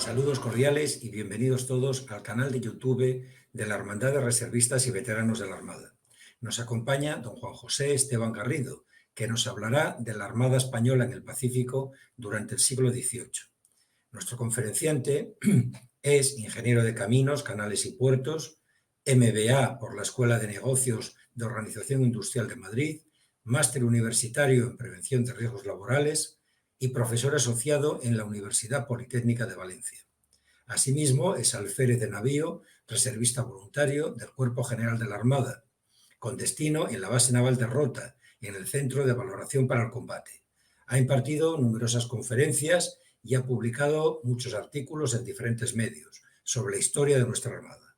Saludos cordiales y bienvenidos todos al canal de YouTube de la Hermandad de Reservistas y Veteranos de la Armada. Nos acompaña don Juan José Esteban Garrido, que nos hablará de la Armada Española en el Pacífico durante el siglo XVIII. Nuestro conferenciante es ingeniero de caminos, canales y puertos, MBA por la Escuela de Negocios de Organización Industrial de Madrid, máster universitario en prevención de riesgos laborales y profesor asociado en la Universidad Politécnica de Valencia. Asimismo, es alférez de navío, reservista voluntario del Cuerpo General de la Armada, con destino en la Base Naval de Rota y en el Centro de Valoración para el Combate. Ha impartido numerosas conferencias y ha publicado muchos artículos en diferentes medios sobre la historia de nuestra Armada.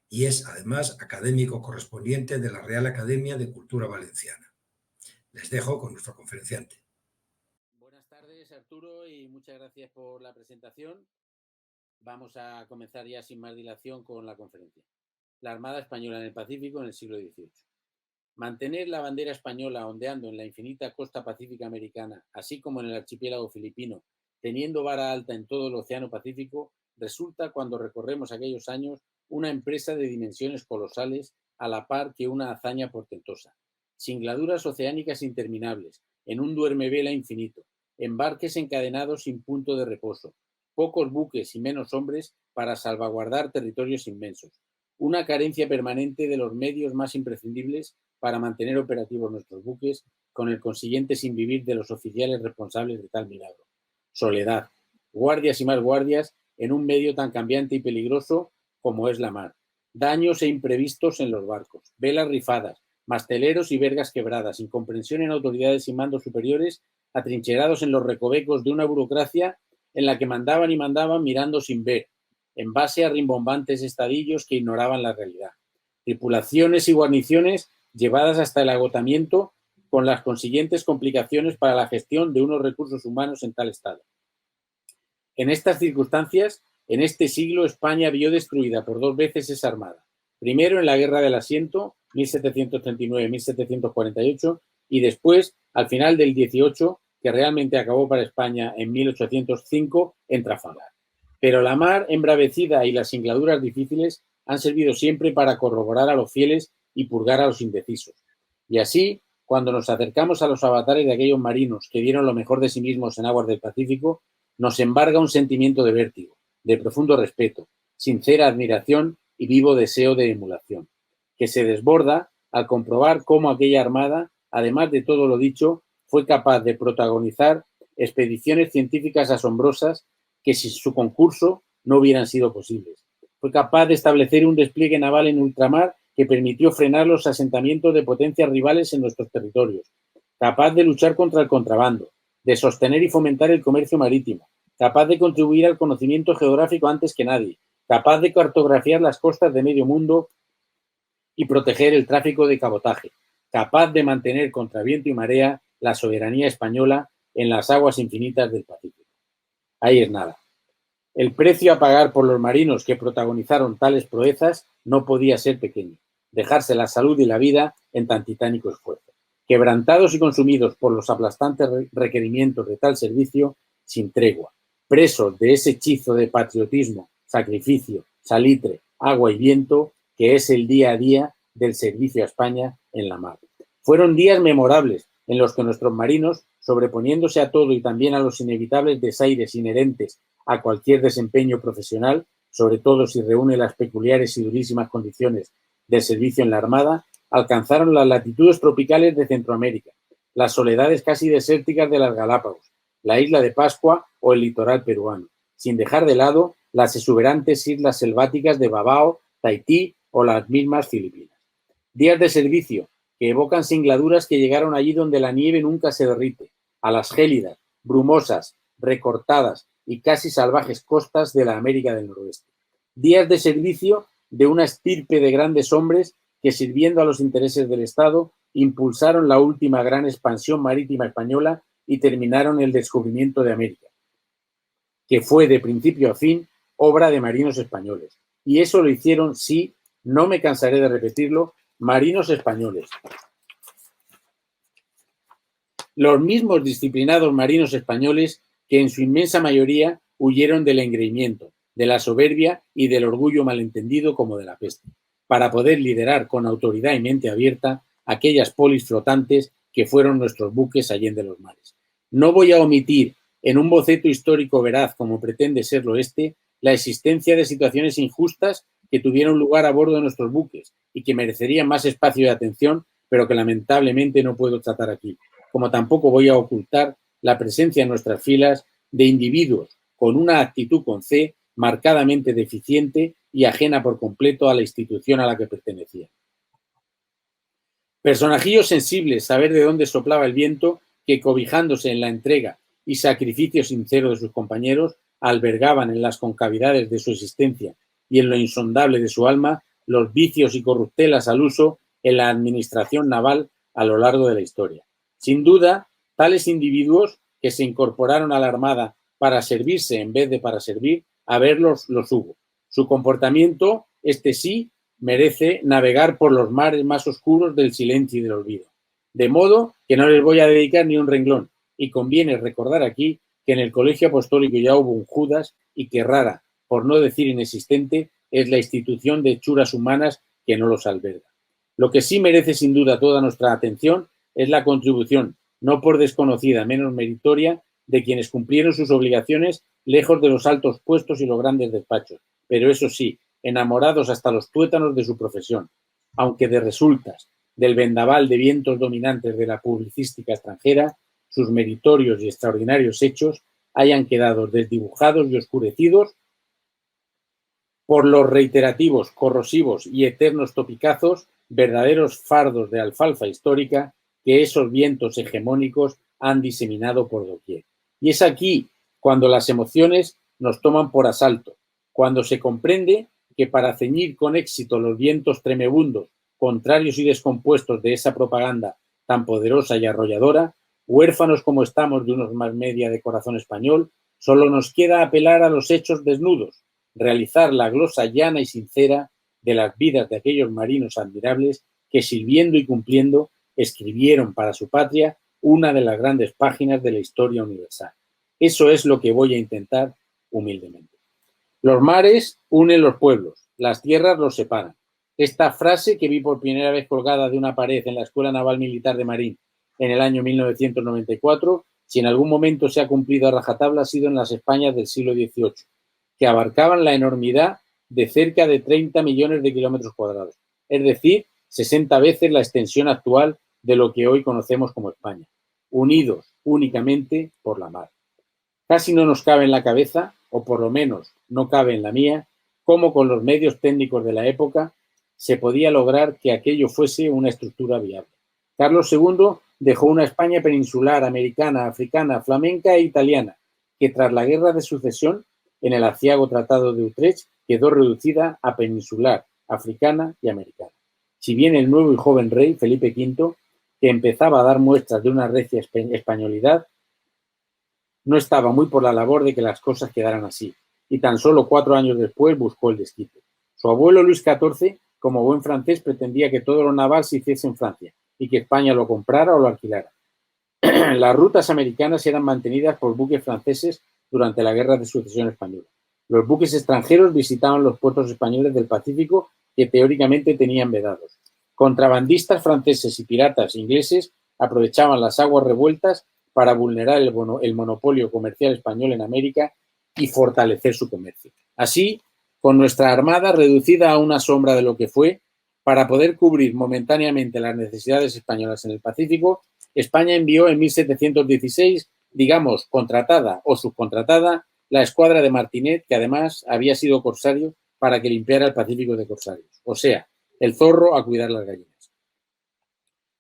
Y es, además, académico correspondiente de la Real Academia de Cultura Valenciana. Les dejo con nuestro conferenciante. Buenas tardes, Arturo, y muchas gracias por la presentación. Vamos a comenzar ya sin más dilación con la conferencia. La Armada Española en el Pacífico en el siglo XVIII. Mantener la bandera española ondeando en la infinita costa pacífica americana, así como en el archipiélago filipino, teniendo vara alta en todo el Océano Pacífico, resulta, cuando recorremos aquellos años, una empresa de dimensiones colosales, a la par que una hazaña portentosa. Singladuras oceánicas interminables, en un duermevela infinito, embarques encadenados sin punto de reposo, pocos buques y menos hombres para salvaguardar territorios inmensos, una carencia permanente de los medios más imprescindibles para mantener operativos nuestros buques, con el consiguiente sinvivir de los oficiales responsables de tal milagro. Soledad, guardias y más guardias en un medio tan cambiante y peligroso como es la mar. Daños e imprevistos en los barcos, velas rifadas, masteleros y vergas quebradas, incomprensión en autoridades y mandos superiores, atrincherados en los recovecos de una burocracia en la que mandaban y mandaban mirando sin ver, en base a rimbombantes estadillos que ignoraban la realidad. Tripulaciones y guarniciones llevadas hasta el agotamiento, con las consiguientes complicaciones para la gestión de unos recursos humanos en tal estado. En estas circunstancias, en este siglo, España vio destruida por dos veces esa armada. Primero en la Guerra del Asiento, 1739-1748, y después, al final del 18, que realmente acabó para España en 1805, en Trafalgar. Pero la mar embravecida y las singladuras difíciles han servido siempre para corroborar a los fieles y purgar a los indecisos. Y así, cuando nos acercamos a los avatares de aquellos marinos que dieron lo mejor de sí mismos en aguas del Pacífico, nos embarga un sentimiento de vértigo, de profundo respeto, sincera admiración y vivo deseo de emulación, que se desborda al comprobar cómo aquella armada, además de todo lo dicho, fue capaz de protagonizar expediciones científicas asombrosas que sin su concurso no hubieran sido posibles. Fue capaz de establecer un despliegue naval en ultramar que permitió frenar los asentamientos de potencias rivales en nuestros territorios, capaz de luchar contra el contrabando, de sostener y fomentar el comercio marítimo, capaz de contribuir al conocimiento geográfico antes que nadie, capaz de cartografiar las costas de medio mundo y proteger el tráfico de cabotaje, capaz de mantener contra viento y marea la soberanía española en las aguas infinitas del Pacífico. Ahí es nada. El precio a pagar por los marinos que protagonizaron tales proezas no podía ser pequeño. Dejarse la salud y la vida en tan titánico esfuerzo. Quebrantados y consumidos por los aplastantes requerimientos de tal servicio, sin tregua. Presos de ese hechizo de patriotismo, sacrificio, salitre, agua y viento que es el día a día del servicio a España en la mar. Fueron días memorables en los que nuestros marinos, sobreponiéndose a todo y también a los inevitables desaires inherentes a cualquier desempeño profesional, sobre todo si reúne las peculiares y durísimas condiciones del servicio en la Armada, alcanzaron las latitudes tropicales de Centroamérica, las soledades casi desérticas de las Galápagos, la isla de Pascua o el litoral peruano, sin dejar de lado las exuberantes islas selváticas de Babao, Tahití o las mismas Filipinas. Días de servicio que evocan singladuras que llegaron allí donde la nieve nunca se derrite, a las gélidas, brumosas, recortadas y casi salvajes costas de la América del Noroeste. Días de servicio de una estirpe de grandes hombres que, sirviendo a los intereses del Estado, impulsaron la última gran expansión marítima española y terminaron el descubrimiento de América, que fue de principio a fin obra de marinos españoles. Y eso lo hicieron, sí, no me cansaré de repetirlo, marinos españoles. Los mismos disciplinados marinos españoles que en su inmensa mayoría huyeron del engreimiento, de la soberbia y del orgullo malentendido como de la peste, para poder liderar con autoridad y mente abierta aquellas polis flotantes que fueron nuestros buques allende los mares. No voy a omitir, en un boceto histórico veraz como pretende serlo este, la existencia de situaciones injustas que tuvieron lugar a bordo de nuestros buques y que merecerían más espacio y atención, pero que lamentablemente no puedo tratar aquí. Como tampoco voy a ocultar la presencia en nuestras filas de individuos con una actitud con C marcadamente deficiente y ajena por completo a la institución a la que pertenecían. Personajillos sensibles, saber de dónde soplaba el viento, que cobijándose en la entrega y sacrificio sincero de sus compañeros, albergaban en las concavidades de su existencia y en lo insondable de su alma los vicios y corruptelas al uso en la administración naval a lo largo de la historia. Sin duda, tales individuos que se incorporaron a la Armada para servirse en vez de para servir, a verlos los hubo. Su comportamiento, este sí, merece navegar por los mares más oscuros del silencio y del olvido. De modo que no les voy a dedicar ni un renglón, y conviene recordar aquí que en el Colegio Apostólico ya hubo un Judas y que rara, por no decir inexistente, es la institución de hechuras humanas que no los alberga. Lo que sí merece sin duda toda nuestra atención es la contribución, no por desconocida, menos meritoria, de quienes cumplieron sus obligaciones lejos de los altos puestos y los grandes despachos, pero eso sí, enamorados hasta los tuétanos de su profesión, aunque de resultas del vendaval de vientos dominantes de la publicística extranjera, sus meritorios y extraordinarios hechos hayan quedado desdibujados y oscurecidos por los reiterativos, corrosivos y eternos topicazos, verdaderos fardos de alfalfa histórica que esos vientos hegemónicos han diseminado por doquier. Y es aquí cuando las emociones nos toman por asalto, cuando se comprende que para ceñir con éxito los vientos tremebundos, contrarios y descompuestos de esa propaganda tan poderosa y arrolladora, huérfanos como estamos de unos más media de corazón español, solo nos queda apelar a los hechos desnudos, realizar la glosa llana y sincera de las vidas de aquellos marinos admirables que, sirviendo y cumpliendo, escribieron para su patria una de las grandes páginas de la historia universal. Eso es lo que voy a intentar humildemente. Los mares unen los pueblos, las tierras los separan. Esta frase, que vi por primera vez colgada de una pared en la Escuela Naval Militar de Marín en el año 1994, si en algún momento se ha cumplido a rajatabla, ha sido en las Españas del siglo XVIII, que abarcaban la enormidad de cerca de 30 millones de kilómetros cuadrados, es decir, 60 veces la extensión actual de lo que hoy conocemos como España, unidos únicamente por la mar. Casi no nos cabe en la cabeza, o por lo menos no cabe en la mía, cómo con los medios técnicos de la época se podía lograr que aquello fuese una estructura viable. Carlos II dejó una España peninsular, americana, africana, flamenca e italiana, que tras la Guerra de Sucesión, en el aciago Tratado de Utrecht, quedó reducida a peninsular, africana y americana. Si bien el nuevo y joven rey, Felipe V, que empezaba a dar muestras de una recia españolidad, no estaba muy por la labor de que las cosas quedaran así, y tan solo 4 años después buscó el desquite. Su abuelo Luis XIV, como buen francés, pretendía que todo lo naval se hiciese en Francia y que España lo comprara o lo alquilara. Las rutas americanas eran mantenidas por buques franceses durante la Guerra de Sucesión Española. Los buques extranjeros visitaban los puertos españoles del Pacífico que teóricamente tenían vedados. Contrabandistas franceses y piratas ingleses aprovechaban las aguas revueltas para vulnerar el monopolio comercial español en América y fortalecer su comercio. Así, con nuestra armada reducida a una sombra de lo que fue, para poder cubrir momentáneamente las necesidades españolas en el Pacífico, España envió en 1716, digamos, contratada o subcontratada, la escuadra de Martinet, que además había sido corsario, para que limpiara el Pacífico de corsarios. O sea, el zorro a cuidar las gallinas.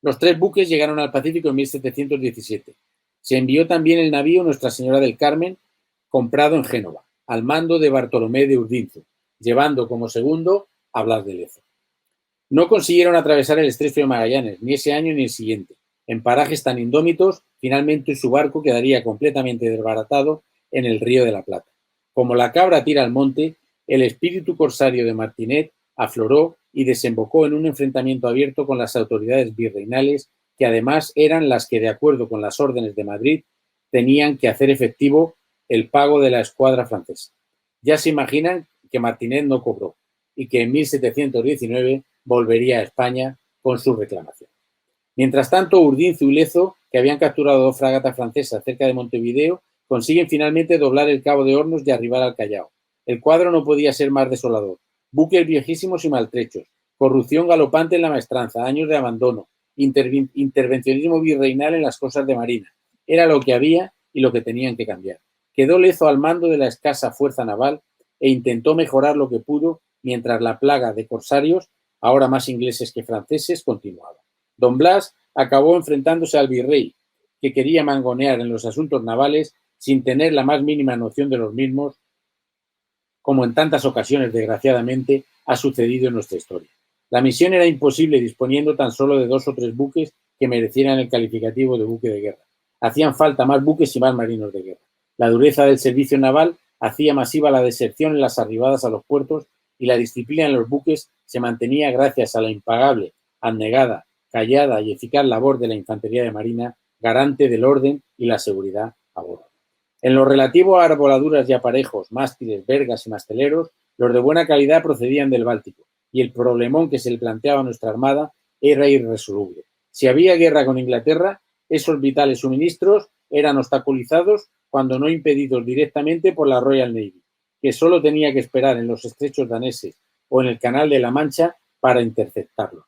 Los 3 buques llegaron al Pacífico en 1717. Se envió también el navío Nuestra Señora del Carmen, comprado en Génova, al mando de Bartolomé de Urdinzo, llevando como segundo a Blas de Lezo. No consiguieron atravesar el Estrecho de Magallanes, ni ese año ni el siguiente. En parajes tan indómitos, finalmente su barco quedaría completamente desbaratado en el Río de la Plata. Como la cabra tira al monte, el espíritu corsario de Martinet afloró y desembocó en un enfrentamiento abierto con las autoridades virreinales, que además eran las que, de acuerdo con las órdenes de Madrid, tenían que hacer efectivo el pago de la escuadra francesa. Ya se imaginan que Martinet no cobró y que en 1719 volvería a España con su reclamación. Mientras tanto, Urdinzu y Lezo, que habían capturado 2 fragatas francesas cerca de Montevideo, consiguen finalmente doblar el Cabo de Hornos y arribar al Callao. El cuadro no podía ser más desolador. Buques viejísimos y maltrechos, corrupción galopante en la maestranza, años de abandono, intervencionismo virreinal en las cosas de marina. Era lo que había y lo que tenían que cambiar. Quedó Lezo al mando de la escasa fuerza naval e intentó mejorar lo que pudo mientras la plaga de corsarios, ahora más ingleses que franceses, continuaba. Don Blas acabó enfrentándose al virrey, que quería mangonear en los asuntos navales sin tener la más mínima noción de los mismos, como en tantas ocasiones, desgraciadamente, ha sucedido en nuestra historia. La misión era imposible disponiendo tan solo de 2 o 3 buques que merecieran el calificativo de buque de guerra. Hacían falta más buques y más marinos de guerra. La dureza del servicio naval hacía masiva la deserción en las arribadas a los puertos y la disciplina en los buques se mantenía gracias a la impagable, abnegada, callada y eficaz labor de la infantería de marina, garante del orden y la seguridad a bordo. En lo relativo a arboladuras y aparejos, mástiles, vergas y masteleros, los de buena calidad procedían del Báltico y el problemón que se le planteaba a nuestra armada era irresoluble. Si había guerra con Inglaterra, esos vitales suministros eran obstaculizados cuando no impedidos directamente por la Royal Navy, que solo tenía que esperar en los estrechos daneses o en el Canal de la Mancha para interceptarlos.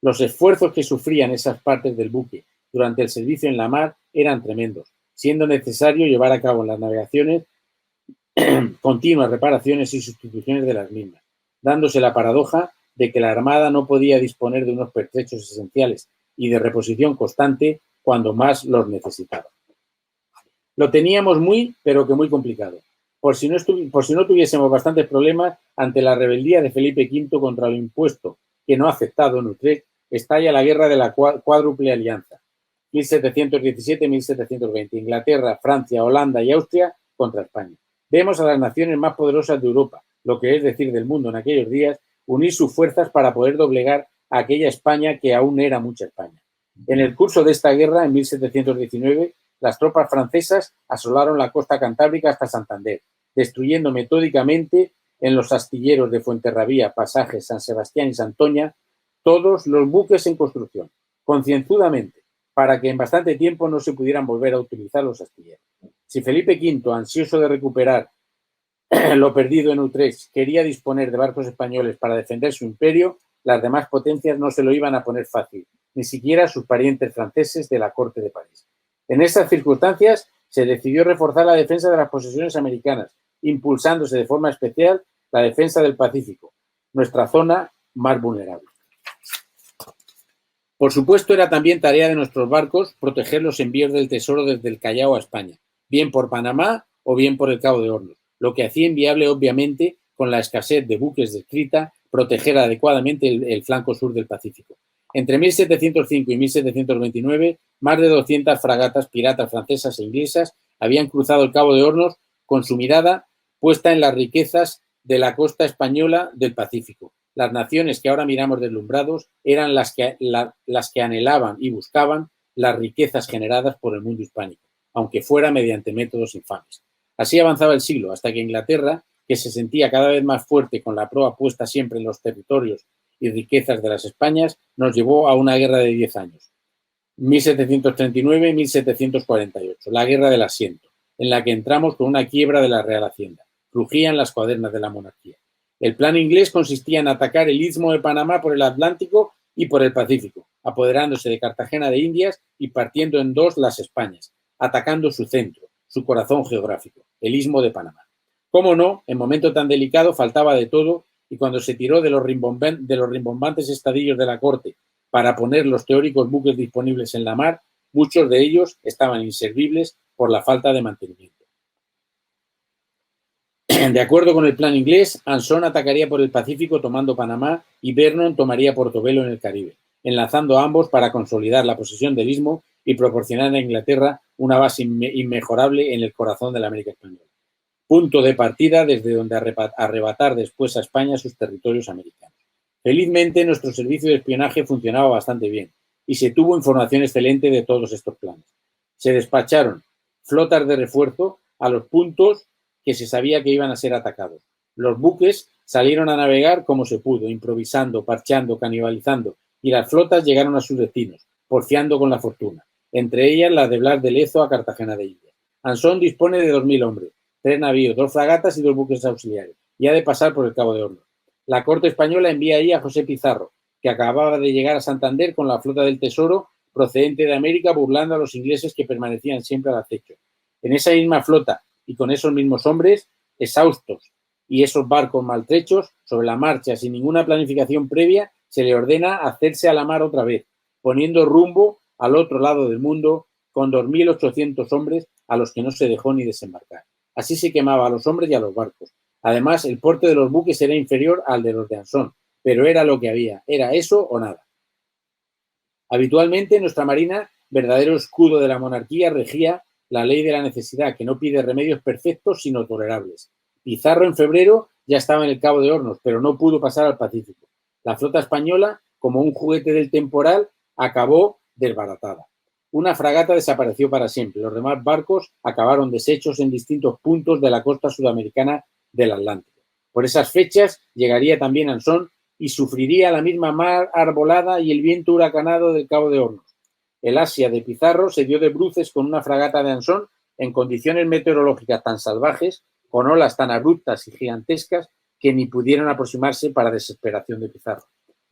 Los esfuerzos que sufrían esas partes del buque durante el servicio en la mar eran tremendos, siendo necesario llevar a cabo en las navegaciones continuas reparaciones y sustituciones de las mismas, dándose la paradoja de que la Armada no podía disponer de unos pertrechos esenciales y de reposición constante cuando más los necesitaba. Lo teníamos muy, pero que muy complicado, por si no tuviésemos bastantes problemas ante la rebeldía de Felipe V contra lo impuesto que no ha aceptado en Utrecht, estalla la guerra de la cuádruple alianza, 1717-1720, Inglaterra, Francia, Holanda y Austria contra España. Vemos a las naciones más poderosas de Europa, lo que es decir del mundo en aquellos días, unir sus fuerzas para poder doblegar a aquella España que aún era mucha España. En el curso de esta guerra, en 1719, las tropas francesas asolaron la costa cantábrica hasta Santander, destruyendo metódicamente en los astilleros de Fuenterrabía, Pasajes, San Sebastián y Santoña todos los buques en construcción, concienzudamente, para que en bastante tiempo no se pudieran volver a utilizar los astilleros. Si Felipe V, ansioso de recuperar lo perdido en Utrecht, quería disponer de barcos españoles para defender su imperio, las demás potencias no se lo iban a poner fácil, ni siquiera sus parientes franceses de la corte de París. En estas circunstancias se decidió reforzar la defensa de las posesiones americanas, impulsándose de forma especial la defensa del Pacífico, nuestra zona más vulnerable. Por supuesto, era también tarea de nuestros barcos proteger los envíos del tesoro desde el Callao a España, bien por Panamá o bien por el Cabo de Hornos, lo que hacía inviable, obviamente, con la escasez de buques descrita, proteger adecuadamente el flanco sur del Pacífico. Entre 1705 y 1729, más de 200 fragatas piratas francesas e inglesas habían cruzado el Cabo de Hornos con su mirada puesta en las riquezas de la costa española del Pacífico. Las naciones que ahora miramos deslumbrados eran las que anhelaban y buscaban las riquezas generadas por el mundo hispánico, aunque fuera mediante métodos infames. Así avanzaba el siglo, hasta que Inglaterra, que se sentía cada vez más fuerte con la proa puesta siempre en los territorios y riquezas de las Españas, nos llevó a una guerra de 10 años, 1739-1748, la Guerra del Asiento, en la que entramos con una quiebra de la Real Hacienda. Crujían las cuadernas de la monarquía. El plan inglés consistía en atacar el Istmo de Panamá por el Atlántico y por el Pacífico, apoderándose de Cartagena de Indias y partiendo en dos las Españas, atacando su centro, su corazón geográfico, el Istmo de Panamá. Cómo no, en momento tan delicado faltaba de todo y cuando se tiró de los rimbombantes estadillos de la corte para poner los teóricos buques disponibles en la mar, muchos de ellos estaban inservibles por la falta de mantenimiento. De acuerdo con el plan inglés, Anson atacaría por el Pacífico tomando Panamá y Vernon tomaría Portobelo en el Caribe, enlazando a ambos para consolidar la posesión del Istmo y proporcionar a Inglaterra una base inmejorable en el corazón de la América española. Punto de partida desde donde arrebatar después a España sus territorios americanos. Felizmente, nuestro servicio de espionaje funcionaba bastante bien y se tuvo información excelente de todos estos planes. Se despacharon flotas de refuerzo a los puntos que se sabía que iban a ser atacados. Los buques salieron a navegar como se pudo, improvisando, parcheando, canibalizando, y las flotas llegaron a sus destinos, porfiando con la fortuna, entre ellas la de Blas de Lezo a Cartagena de Indias. Anson dispone de 2.000 hombres, 3 navíos, 2 fragatas y 2 buques auxiliares, y ha de pasar por el Cabo de Hornos. La corte española envía ahí a José Pizarro, que acababa de llegar a Santander con la flota del Tesoro procedente de América, burlando a los ingleses que permanecían siempre al acecho. En esa misma flota y con esos mismos hombres, exhaustos y esos barcos maltrechos, sobre la marcha, sin ninguna planificación previa, se le ordena hacerse a la mar otra vez, poniendo rumbo al otro lado del mundo con 2.800 hombres a los que no se dejó ni desembarcar. Así se quemaba a los hombres y a los barcos. Además, el porte de los buques era inferior al de los de Anson, pero era lo que había, era eso o nada. Habitualmente nuestra marina, verdadero escudo de la monarquía, regía la ley de la necesidad, que no pide remedios perfectos sino tolerables. Pizarro en febrero ya estaba en el Cabo de Hornos, pero no pudo pasar al Pacífico. La flota española, como un juguete del temporal, acabó desbaratada. Una fragata desapareció para siempre. Los demás barcos acabaron deshechos en distintos puntos de la costa sudamericana del Atlántico. Por esas fechas llegaría también Anson y sufriría la misma mar arbolada y el viento huracanado del Cabo de Hornos. El Asia de Pizarro se dio de bruces con una fragata de Anson en condiciones meteorológicas tan salvajes, con olas tan abruptas y gigantescas, que ni pudieron aproximarse para desesperación de Pizarro.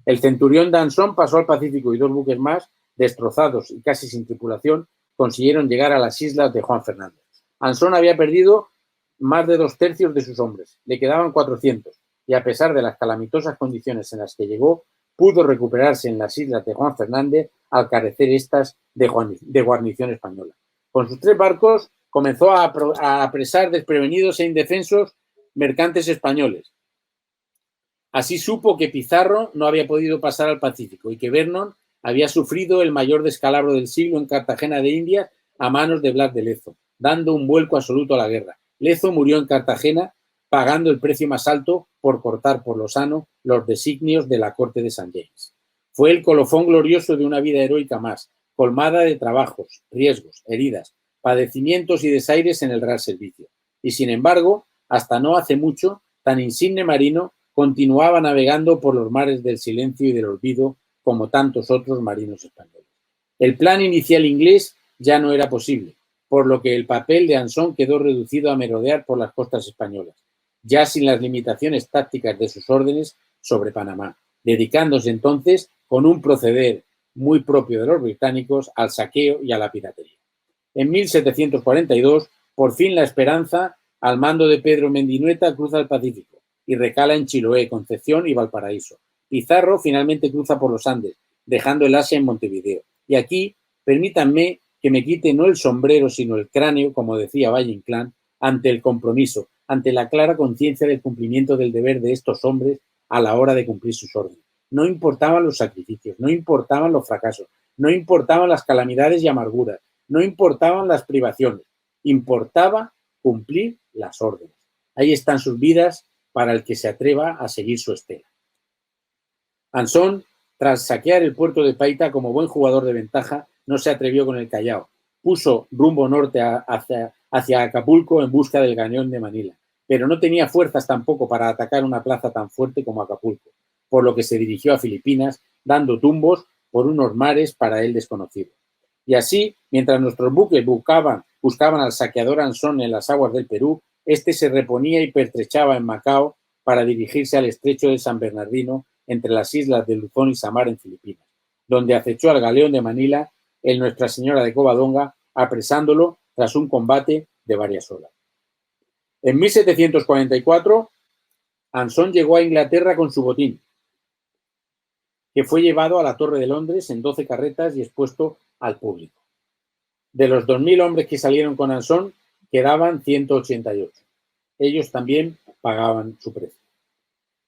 El Centurión de Anson pasó al Pacífico y 2 buques más, destrozados y casi sin tripulación, consiguieron llegar a las islas de Juan Fernández. Anson había perdido más de 2/3 de sus hombres, le quedaban 400, y a pesar de las calamitosas condiciones en las que llegó, pudo recuperarse en las islas de Juan Fernández al carecer estas de guarnición española. Con sus 3 barcos comenzó a apresar desprevenidos e indefensos mercantes españoles. Así supo que Pizarro no había podido pasar al Pacífico y que Vernon había sufrido el mayor descalabro del siglo en Cartagena de Indias a manos de Blas de Lezo, dando un vuelco absoluto a la guerra. Lezo murió en Cartagena pagando el precio más alto por cortar por lo sano los designios de la corte de San James. Fue el colofón glorioso de una vida heroica más, colmada de trabajos, riesgos, heridas, padecimientos y desaires en el real servicio. Y sin embargo, hasta no hace mucho, tan insigne marino continuaba navegando por los mares del silencio y del olvido como tantos otros marinos españoles. El plan inicial inglés ya no era posible, por lo que el papel de Anson quedó reducido a merodear por las costas españolas, ya sin las limitaciones tácticas de sus órdenes sobre Panamá, dedicándose entonces, con un proceder muy propio de los británicos, al saqueo y a la piratería. En 1742, por fin la Esperanza, al mando de Pedro Mendinueta, cruza el Pacífico y recala en Chiloé, Concepción y Valparaíso. Pizarro finalmente cruza por los Andes, dejando el Asia en Montevideo. Y aquí, permítanme que me quite no el sombrero, sino el cráneo, como decía Valle Inclán, ante el compromiso, ante la clara conciencia del cumplimiento del deber de estos hombres a la hora de cumplir sus órdenes. No importaban los sacrificios, no importaban los fracasos, no importaban las calamidades y amarguras, no importaban las privaciones, importaba cumplir las órdenes. Ahí están sus vidas para el que se atreva a seguir su estela. Anson, tras saquear el puerto de Paita como buen jugador de ventaja, no se atrevió con el Callao. Puso rumbo norte hacia Acapulco en busca del Galeón de Manila, pero no tenía fuerzas tampoco para atacar una plaza tan fuerte como Acapulco, por lo que se dirigió a Filipinas, dando tumbos por unos mares para él desconocidos. Y así, mientras nuestros buques buscaban al saqueador Anson en las aguas del Perú, este se reponía y pertrechaba en Macao para dirigirse al estrecho de San Bernardino, entre las islas de Luzón y Samar en Filipinas, donde acechó al Galeón de Manila el Nuestra Señora de Covadonga, apresándolo tras un combate de varias horas. En 1744, Anson llegó a Inglaterra con su botín, que fue llevado a la Torre de Londres en 12 carretas y expuesto al público. De los 2.000 hombres que salieron con Anson, quedaban 188. Ellos también pagaban su precio.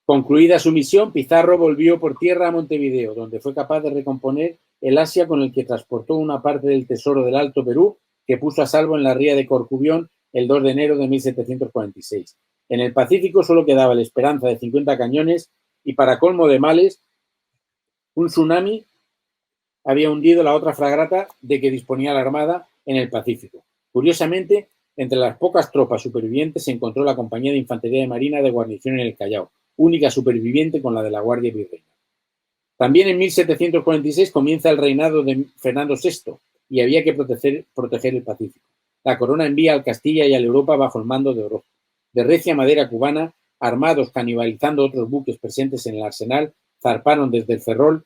Concluida su misión, Pizarro volvió por tierra a Montevideo, donde fue capaz de recomponer el Asia, con el que transportó una parte del tesoro del Alto Perú, que puso a salvo en la ría de Corcubión el 2 de enero de 1746. En el Pacífico solo quedaba la Esperanza de 50 cañones y, para colmo de males, un tsunami había hundido la otra fragata de que disponía la Armada en el Pacífico. Curiosamente, Entre las pocas tropas supervivientes se encontró la Compañía de Infantería de Marina de guarnición en el Callao, única superviviente con la de la Guardia Virreina. También en 1746 comienza el reinado de Fernando VI y había que proteger el Pacífico. La corona envía al Castilla y a la Europa bajo el mando de Orozco. De recia madera cubana, armados canibalizando otros buques presentes en el arsenal, zarparon desde el Ferrol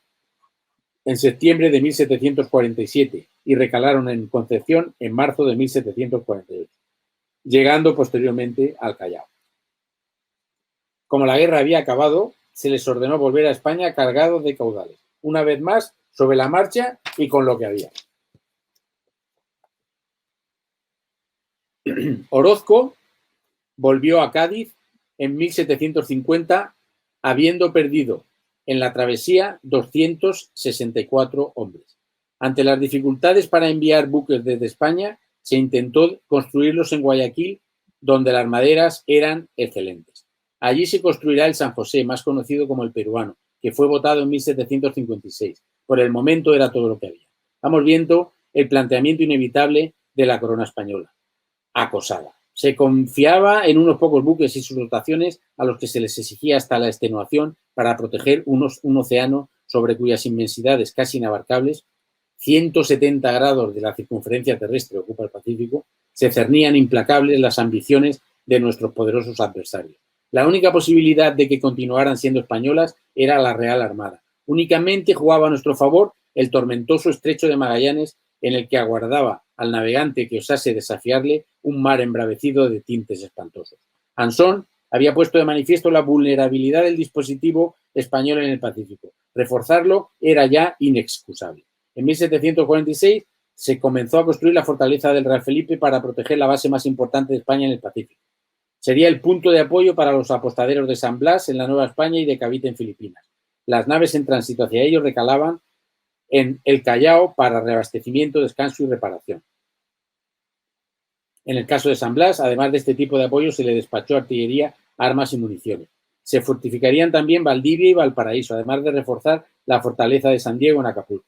en septiembre de 1747 y recalaron en Concepción en marzo de 1748, llegando posteriormente al Callao. Como la guerra había acabado, se les ordenó volver a España cargados de caudales, una vez más sobre la marcha y con lo que había. Orozco volvió a Cádiz en 1750, habiendo perdido en la travesía 264 hombres. Ante las dificultades para enviar buques desde España, se intentó construirlos en Guayaquil, donde las maderas eran excelentes. Allí se construirá el San José, más conocido como el Peruano, que fue votado en 1756. Por el momento era todo lo que había. Vamos viendo el planteamiento inevitable de la corona española. Acosada. Se confiaba en unos pocos buques y sus dotaciones a los que se les exigía hasta la extenuación para proteger un océano sobre cuyas inmensidades casi inabarcables, 170 grados de la circunferencia terrestre ocupa el Pacífico, se cernían implacables las ambiciones de nuestros poderosos adversarios. La única posibilidad de que continuaran siendo españolas era la Real Armada. Únicamente jugaba a nuestro favor el tormentoso estrecho de Magallanes, en el que aguardaba al navegante que osase desafiarle un mar embravecido de tintes espantosos. Anson había puesto de manifiesto la vulnerabilidad del dispositivo español en el Pacífico. Reforzarlo era ya inexcusable. En 1746 se comenzó a construir la fortaleza del Real Felipe para proteger la base más importante de España en el Pacífico. Sería el punto de apoyo para los apostaderos de San Blas en la Nueva España y de Cavite en Filipinas. Las naves en tránsito hacia ellos recalaban en el Callao para reabastecimiento, descanso y reparación. En el caso de San Blas, además de este tipo de apoyo, se le despachó artillería, armas y municiones. Se fortificarían también Valdivia y Valparaíso, además de reforzar la fortaleza de San Diego en Acapulco.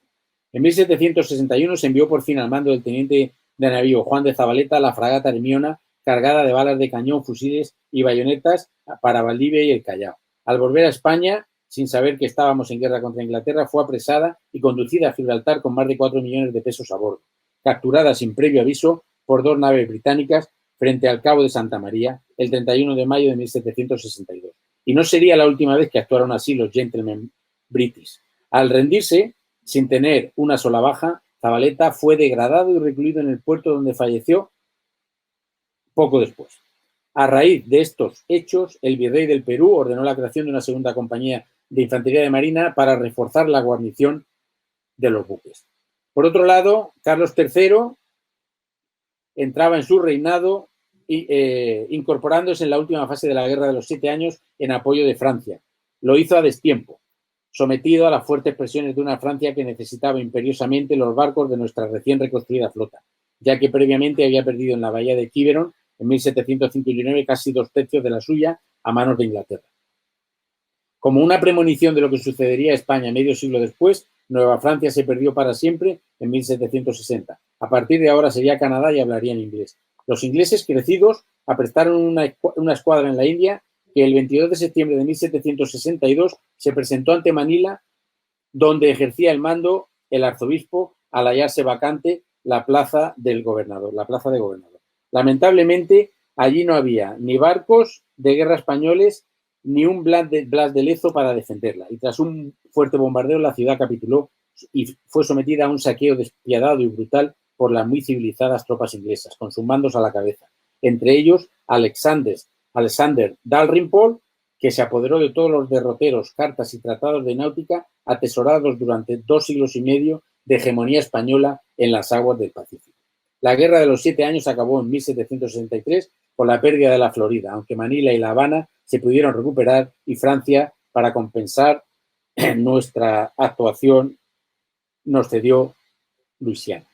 En 1761 se envió por fin al mando del teniente de navío Juan de Zabaleta la fragata Hermiona, cargada de balas de cañón, fusiles y bayonetas para Valdivia y el Callao. Al volver a España, sin saber que estábamos en guerra contra Inglaterra, fue apresada y conducida a Gibraltar con más de 4 millones de pesos a bordo, capturada sin previo aviso por 2 naves británicas frente al Cabo de Santa María el 31 de mayo de 1762. Y no sería la última vez que actuaron así los gentlemen british. Al rendirse, sin tener una sola baja, Zabaleta fue degradado y recluido en el puerto, donde falleció poco después. A raíz de estos hechos, el virrey del Perú ordenó la creación de una segunda compañía de infantería de marina para reforzar la guarnición de los buques. Por otro lado, Carlos III entraba en su reinado incorporándose en la última fase de la Guerra de los 7 Años en apoyo de Francia. Lo hizo a destiempo, sometido a las fuertes presiones de una Francia que necesitaba imperiosamente los barcos de nuestra recién reconstruida flota, ya que previamente había perdido en la bahía de Quiberon en 1759 casi 2/3 de la suya a manos de Inglaterra. Como una premonición de lo que sucedería a España medio siglo después, Nueva Francia se perdió para siempre en 1760. A partir de ahora sería Canadá y hablarían inglés. Los ingleses, crecidos, aprestaron una escuadra en la India que el 22 de septiembre de 1762 se presentó ante Manila, donde ejercía el mando el arzobispo al hallarse vacante la plaza de gobernador. Lamentablemente, allí no había ni barcos de guerra españoles ni un Blas de Lezo para defenderla. Y tras un fuerte bombardeo, la ciudad capituló y fue sometida a un saqueo despiadado y brutal por las muy civilizadas tropas inglesas, con sus mandos a la cabeza. Entre ellos, Alexander Dalrymple, que se apoderó de todos los derroteros, cartas y tratados de náutica atesorados durante 2 siglos y medio de hegemonía española en las aguas del Pacífico. La Guerra de los 7 Años acabó en 1763 con la pérdida de la Florida, aunque Manila y La Habana se pudieron recuperar y Francia, para compensar nuestra actuación, nos cedió Luisiana.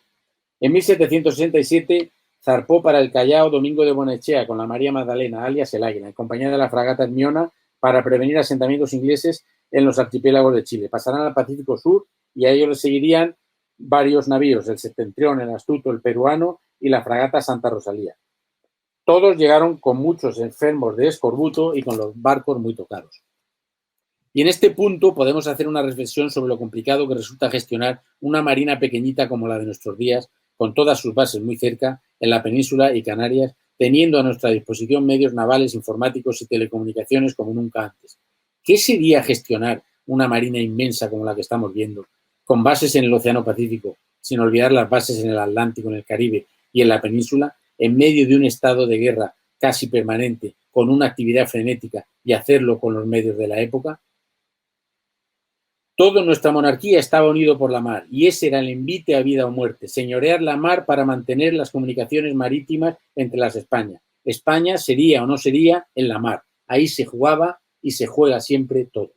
En 1767 zarpó para el Callao Domingo de Bonechea con la María Magdalena, alias el Águila, en compañía de la fragata Hermiona, para prevenir asentamientos ingleses en los archipiélagos de Chile. Pasarán al Pacífico Sur y a ellos les seguirían varios navíos, el Septentrión, el Astuto, el Peruano y la fragata Santa Rosalía. Todos llegaron con muchos enfermos de escorbuto y con los barcos muy tocados. Y en este punto podemos hacer una reflexión sobre lo complicado que resulta gestionar una marina pequeñita como la de nuestros días, con todas sus bases muy cerca, en la península y Canarias, teniendo a nuestra disposición medios navales, informáticos y telecomunicaciones como nunca antes. ¿Qué sería gestionar una marina inmensa como la que estamos viendo, con bases en el Océano Pacífico, sin olvidar las bases en el Atlántico, en el Caribe y en la península, en medio de un estado de guerra casi permanente, con una actividad frenética y hacerlo con los medios de la época? Toda nuestra monarquía estaba unido por la mar y ese era el envite a vida o muerte, señorear la mar para mantener las comunicaciones marítimas entre las Españas. España sería o no sería en la mar. Ahí se jugaba y se juega siempre todo.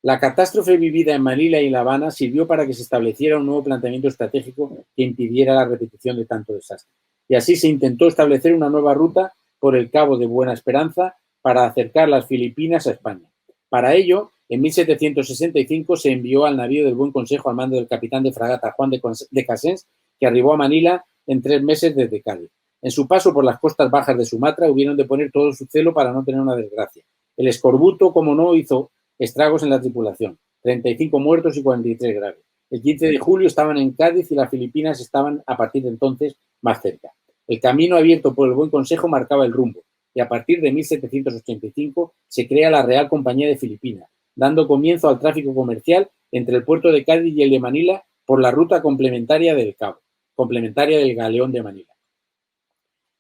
La catástrofe vivida en Manila y La Habana sirvió para que se estableciera un nuevo planteamiento estratégico que impidiera la repetición de tanto desastre. Y así se intentó establecer una nueva ruta por el Cabo de Buena Esperanza para acercar las Filipinas a España. Para ello, en 1765 se envió al navío del Buen Consejo al mando del capitán de fragata Juan de Casens, que arribó a Manila en 3 meses desde Cádiz. En su paso por las costas bajas de Sumatra hubieron de poner todo su celo para no tener una desgracia. El escorbuto, como no, hizo estragos en la tripulación, 35 muertos y 43 graves. El 15 de julio estaban en Cádiz y las Filipinas estaban a partir de entonces más cerca. El camino abierto por el Buen Consejo marcaba el rumbo y a partir de 1785 se crea la Real Compañía de Filipinas, dando comienzo al tráfico comercial entre el puerto de Cádiz y el de Manila por la ruta complementaria del Cabo, complementaria del Galeón de Manila.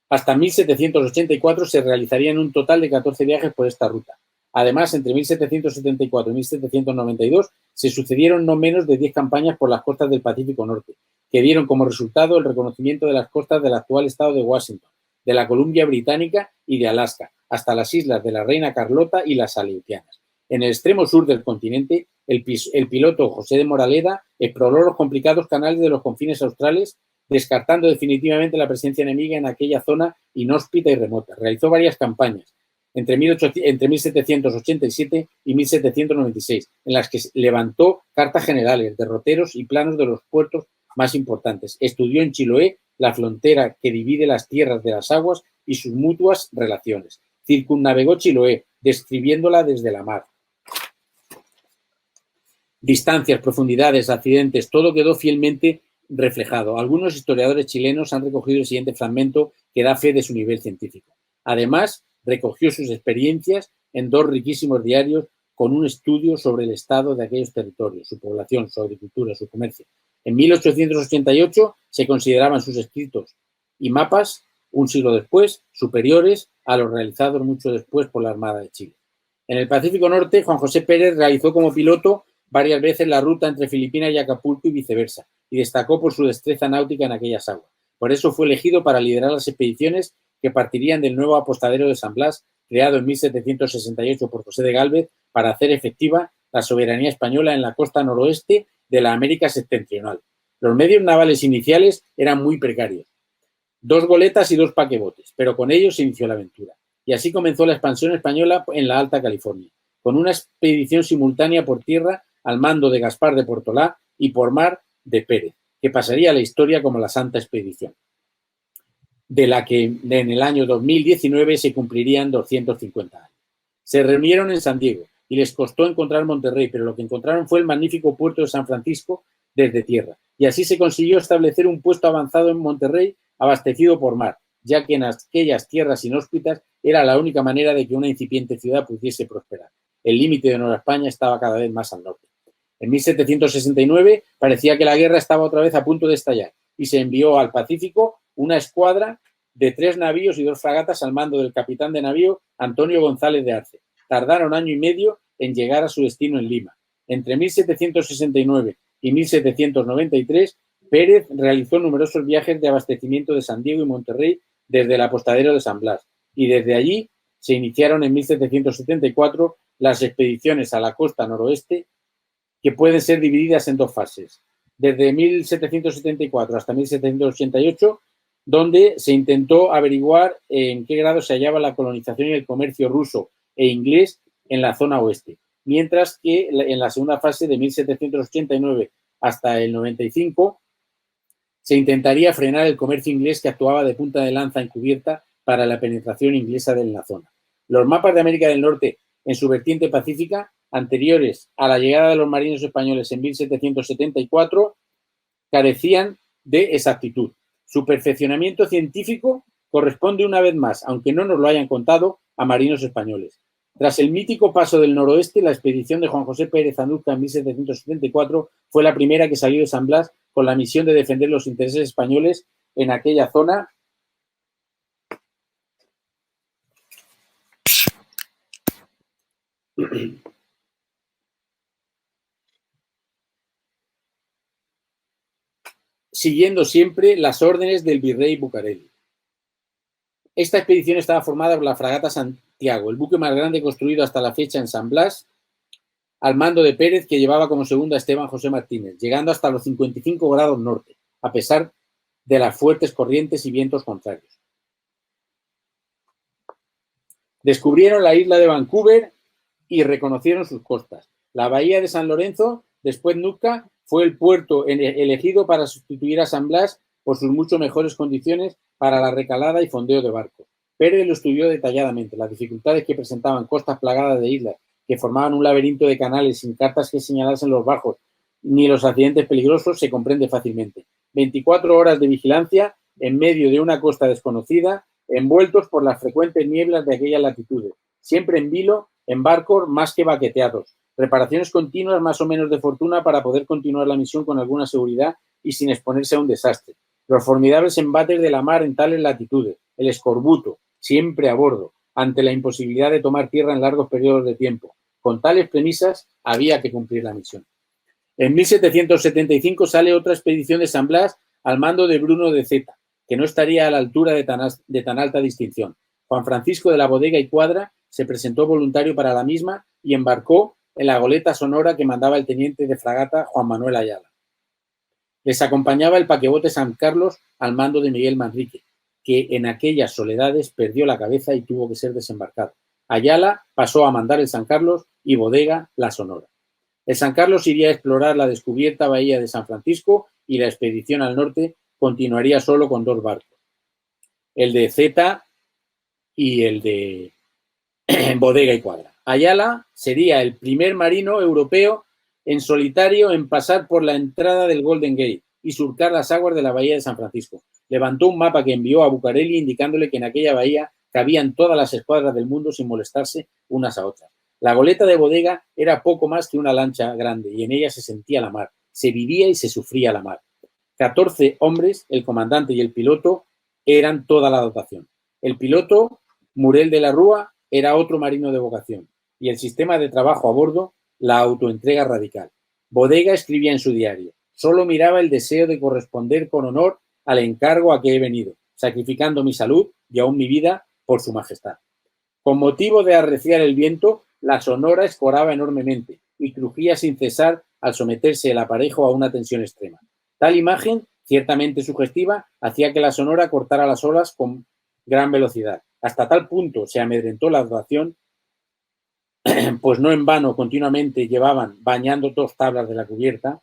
Hasta 1784 se realizarían un total de 14 viajes por esta ruta. Además, entre 1774 y 1792 se sucedieron no menos de 10 campañas por las costas del Pacífico Norte, que dieron como resultado el reconocimiento de las costas del actual estado de Washington, de la Columbia Británica y de Alaska, hasta las islas de la Reina Carlota y las Aleutianas. En el extremo sur del continente, el piloto José de Moraleda exploró los complicados canales de los confines australes, descartando definitivamente la presencia enemiga en aquella zona inhóspita y remota. Realizó varias campañas entre 1787 y 1796, en las que levantó cartas generales, derroteros y planos de los puertos más importantes. Estudió en Chiloé la frontera que divide las tierras de las aguas y sus mutuas relaciones. Circunnavegó Chiloé, describiéndola desde la mar. Distancias, profundidades, accidentes, todo quedó fielmente reflejado. Algunos historiadores chilenos han recogido el siguiente fragmento que da fe de su nivel científico. Además, recogió sus experiencias en 2 riquísimos diarios con un estudio sobre el estado de aquellos territorios, su población, su agricultura, su comercio. En 1888 se consideraban sus escritos y mapas, un siglo después, superiores a los realizados mucho después por la Armada de Chile. En el Pacífico Norte, Juan José Pérez realizó como piloto varias veces la ruta entre Filipinas y Acapulco y viceversa, y destacó por su destreza náutica en aquellas aguas. Por eso fue elegido para liderar las expediciones que partirían del nuevo apostadero de San Blas, creado en 1768 por José de Gálvez, para hacer efectiva la soberanía española en la costa noroeste de la América septentrional. Los medios navales iniciales eran muy precarios. 2 goletas y 2 paquebotes, pero con ellos se inició la aventura. Y así comenzó la expansión española en la Alta California, con una expedición simultánea por tierra al mando de Gaspar de Portolá y por mar de Pérez, que pasaría a la historia como la Santa Expedición, de la que en el año 2019 se cumplirían 250 años. Se reunieron en San Diego y les costó encontrar Monterrey, pero lo que encontraron fue el magnífico puerto de San Francisco desde tierra. Y así se consiguió establecer un puesto avanzado en Monterrey abastecido por mar, ya que en aquellas tierras inhóspitas era la única manera de que una incipiente ciudad pudiese prosperar. El límite de Nueva España estaba cada vez más al norte. En 1769 parecía que la guerra estaba otra vez a punto de estallar y se envió al Pacífico una escuadra de 3 navíos y 2 fragatas al mando del capitán de navío Antonio González de Arce. Tardaron año y medio en llegar a su destino en Lima. Entre 1769 y 1793, Pérez realizó numerosos viajes de abastecimiento de San Diego y Monterrey desde el apostadero de San Blas, y desde allí se iniciaron en 1774 las expediciones a la costa noroeste, que pueden ser divididas en 2 fases. Desde 1774 hasta 1788, donde se intentó averiguar en qué grado se hallaba la colonización y el comercio ruso e inglés en la zona oeste, mientras que en la segunda fase, de 1789 hasta el 95, se intentaría frenar el comercio inglés que actuaba de punta de lanza encubierta para la penetración inglesa en la zona. Los mapas de América del Norte en su vertiente pacífica, anteriores a la llegada de los marinos españoles en 1774, carecían de exactitud. Su perfeccionamiento científico corresponde una vez más, aunque no nos lo hayan contado, a marinos españoles. Tras el mítico paso del noroeste, la expedición de Juan José Pérez Andújar en 1774 fue la primera que salió de San Blas con la misión de defender los intereses españoles en aquella zona. Siguiendo siempre las órdenes del virrey Bucareli. Esta expedición estaba formada por la fragata Santiago, el buque más grande construido hasta la fecha en San Blas, al mando de Pérez, que llevaba como segundo a Esteban José Martínez, llegando hasta los 55 grados norte, a pesar de las fuertes corrientes y vientos contrarios. Descubrieron la isla de Vancouver y reconocieron sus costas. La bahía de San Lorenzo, después Nootka, fue el puerto elegido para sustituir a San Blas por sus mucho mejores condiciones para la recalada y fondeo de barcos. Pérez lo estudió detalladamente. Las dificultades que presentaban costas plagadas de islas que formaban un laberinto de canales sin cartas que señalasen los bajos ni los accidentes peligrosos se comprende fácilmente. 24 horas de vigilancia en medio de una costa desconocida, envueltos por las frecuentes nieblas de aquellas latitudes, siempre en vilo, en barcos más que baqueteados, reparaciones continuas más o menos de fortuna para poder continuar la misión con alguna seguridad y sin exponerse a un desastre. Los formidables embates de la mar en tales latitudes, el escorbuto, siempre a bordo, ante la imposibilidad de tomar tierra en largos periodos de tiempo. Con tales premisas había que cumplir la misión. En 1775 sale otra expedición de San Blas al mando de Bruno de Zeta, que no estaría a la altura de tan alta distinción. Juan Francisco de la Bodega y Cuadra se presentó voluntario para la misma y embarcó en la goleta Sonora que mandaba el teniente de fragata Juan Manuel Ayala. Les acompañaba el paquebote San Carlos al mando de Miguel Manrique, que en aquellas soledades perdió la cabeza y tuvo que ser desembarcado. Ayala pasó a mandar el San Carlos y Bodega la Sonora. El San Carlos iría a explorar la descubierta bahía de San Francisco y la expedición al norte continuaría solo con 2 barcos, el de Zeta y el de Bodega y Cuadra. Ayala sería el primer marino europeo en solitario en pasar por la entrada del Golden Gate y surcar las aguas de la bahía de San Francisco. Levantó un mapa que envió a Bucareli indicándole que en aquella bahía cabían todas las escuadras del mundo sin molestarse unas a otras. La goleta de Bodega era poco más que una lancha grande y en ella se sentía la mar, se vivía y se sufría la mar. 14 hombres, el comandante y el piloto, eran toda la dotación. El piloto, Murel de la Rúa, era otro marino de vocación y el sistema de trabajo a bordo, la autoentrega radical. Bodega escribía en su diario: solo miraba el deseo de corresponder con honor al encargo a que he venido, sacrificando mi salud y aún mi vida por su majestad. Con motivo de arreciar el viento, la Sonora escoraba enormemente y crujía sin cesar al someterse el aparejo a una tensión extrema. Tal imagen, ciertamente sugestiva, hacía que la Sonora cortara las olas con gran velocidad. Hasta tal punto se amedrentó la dotación, pues no en vano continuamente llevaban bañando 2 tablas de la cubierta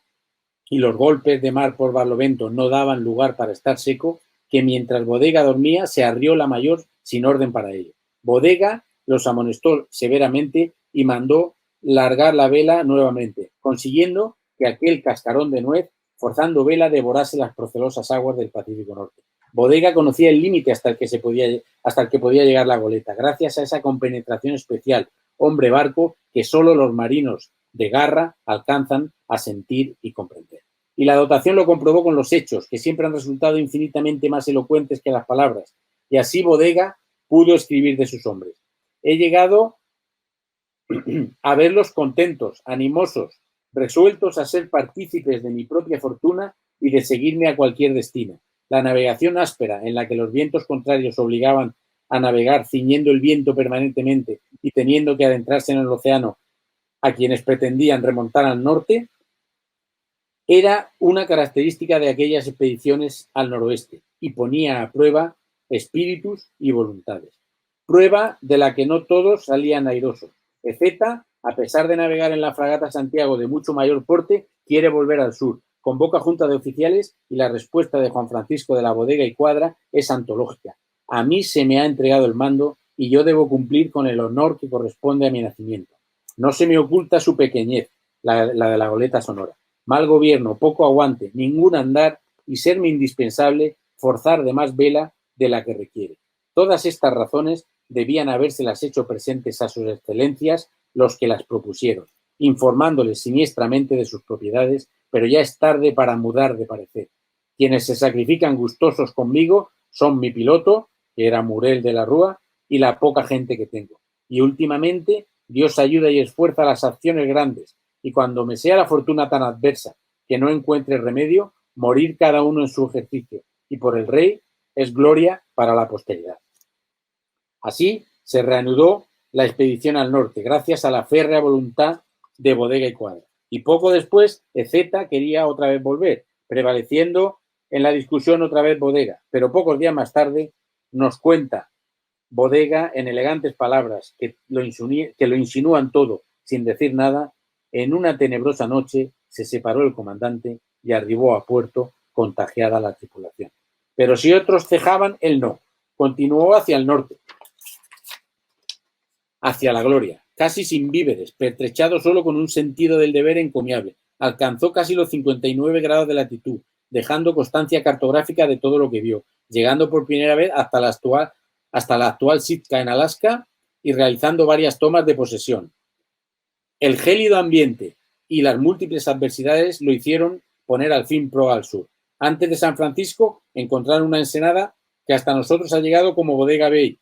y los golpes de mar por barlovento no daban lugar para estar seco, que mientras Bodega dormía se arrió la mayor sin orden para ello. Bodega los amonestó severamente y mandó largar la vela nuevamente, consiguiendo que aquel cascarón de nuez, forzando vela, devorase las procelosas aguas del Pacífico Norte. Bodega conocía el límite hasta el que podía llegar la goleta, gracias a esa compenetración especial, hombre-barco, que solo los marinos de garra alcanzan a sentir y comprender. Y la dotación lo comprobó con los hechos, que siempre han resultado infinitamente más elocuentes que las palabras, y así Bodega pudo escribir de sus hombres: he llegado a verlos contentos, animosos, resueltos a ser partícipes de mi propia fortuna y de seguirme a cualquier destino. La navegación áspera, en la que los vientos contrarios obligaban a navegar ciñendo el viento permanentemente y teniendo que adentrarse en el océano a quienes pretendían remontar al norte, era una característica de aquellas expediciones al noroeste y ponía a prueba espíritus y voluntades. Prueba de la que no todos salían airosos. Ezeta, a pesar de navegar en la fragata Santiago de mucho mayor porte, quiere volver al sur. Convoca junta de oficiales y la respuesta de Juan Francisco de la Bodega y Cuadra es antológica. A mí se me ha entregado el mando y yo debo cumplir con el honor que corresponde a mi nacimiento. No se me oculta su pequeñez, la de la goleta sonora. Mal gobierno, poco aguante, ningún andar y serme indispensable forzar de más vela de la que requiere. Todas estas razones debían habérselas hecho presentes a sus excelencias los que las propusieron, informándoles siniestramente de sus propiedades, pero ya es tarde para mudar de parecer. Quienes se sacrifican gustosos conmigo son mi piloto, que era Murel de la Rúa, y la poca gente que tengo. Y últimamente Dios ayuda y esfuerza las acciones grandes, y cuando me sea la fortuna tan adversa que no encuentre remedio, morir cada uno en su ejercicio, y por el rey es gloria para la posteridad. Así se reanudó la expedición al norte, gracias a la férrea voluntad de Bodega y Cuadra. Y poco después, Ezeta quería otra vez volver, prevaleciendo en la discusión otra vez Bodega. Pero pocos días más tarde nos cuenta Bodega en elegantes palabras que lo insinúan todo sin decir nada. En una tenebrosa noche se separó el comandante y arribó a puerto contagiada la tripulación. Pero si otros cejaban, él no. Continuó hacia el norte, hacia la gloria, casi sin víveres, pertrechado solo con un sentido del deber encomiable. Alcanzó casi los 59 grados de latitud, dejando constancia cartográfica de todo lo que vio, llegando por primera vez hasta la actual Sitka en Alaska y realizando varias tomas de posesión. El gélido ambiente y las múltiples adversidades lo hicieron poner al fin proa al sur. Antes de San Francisco encontraron una ensenada que hasta nosotros ha llegado como Bodega Bay.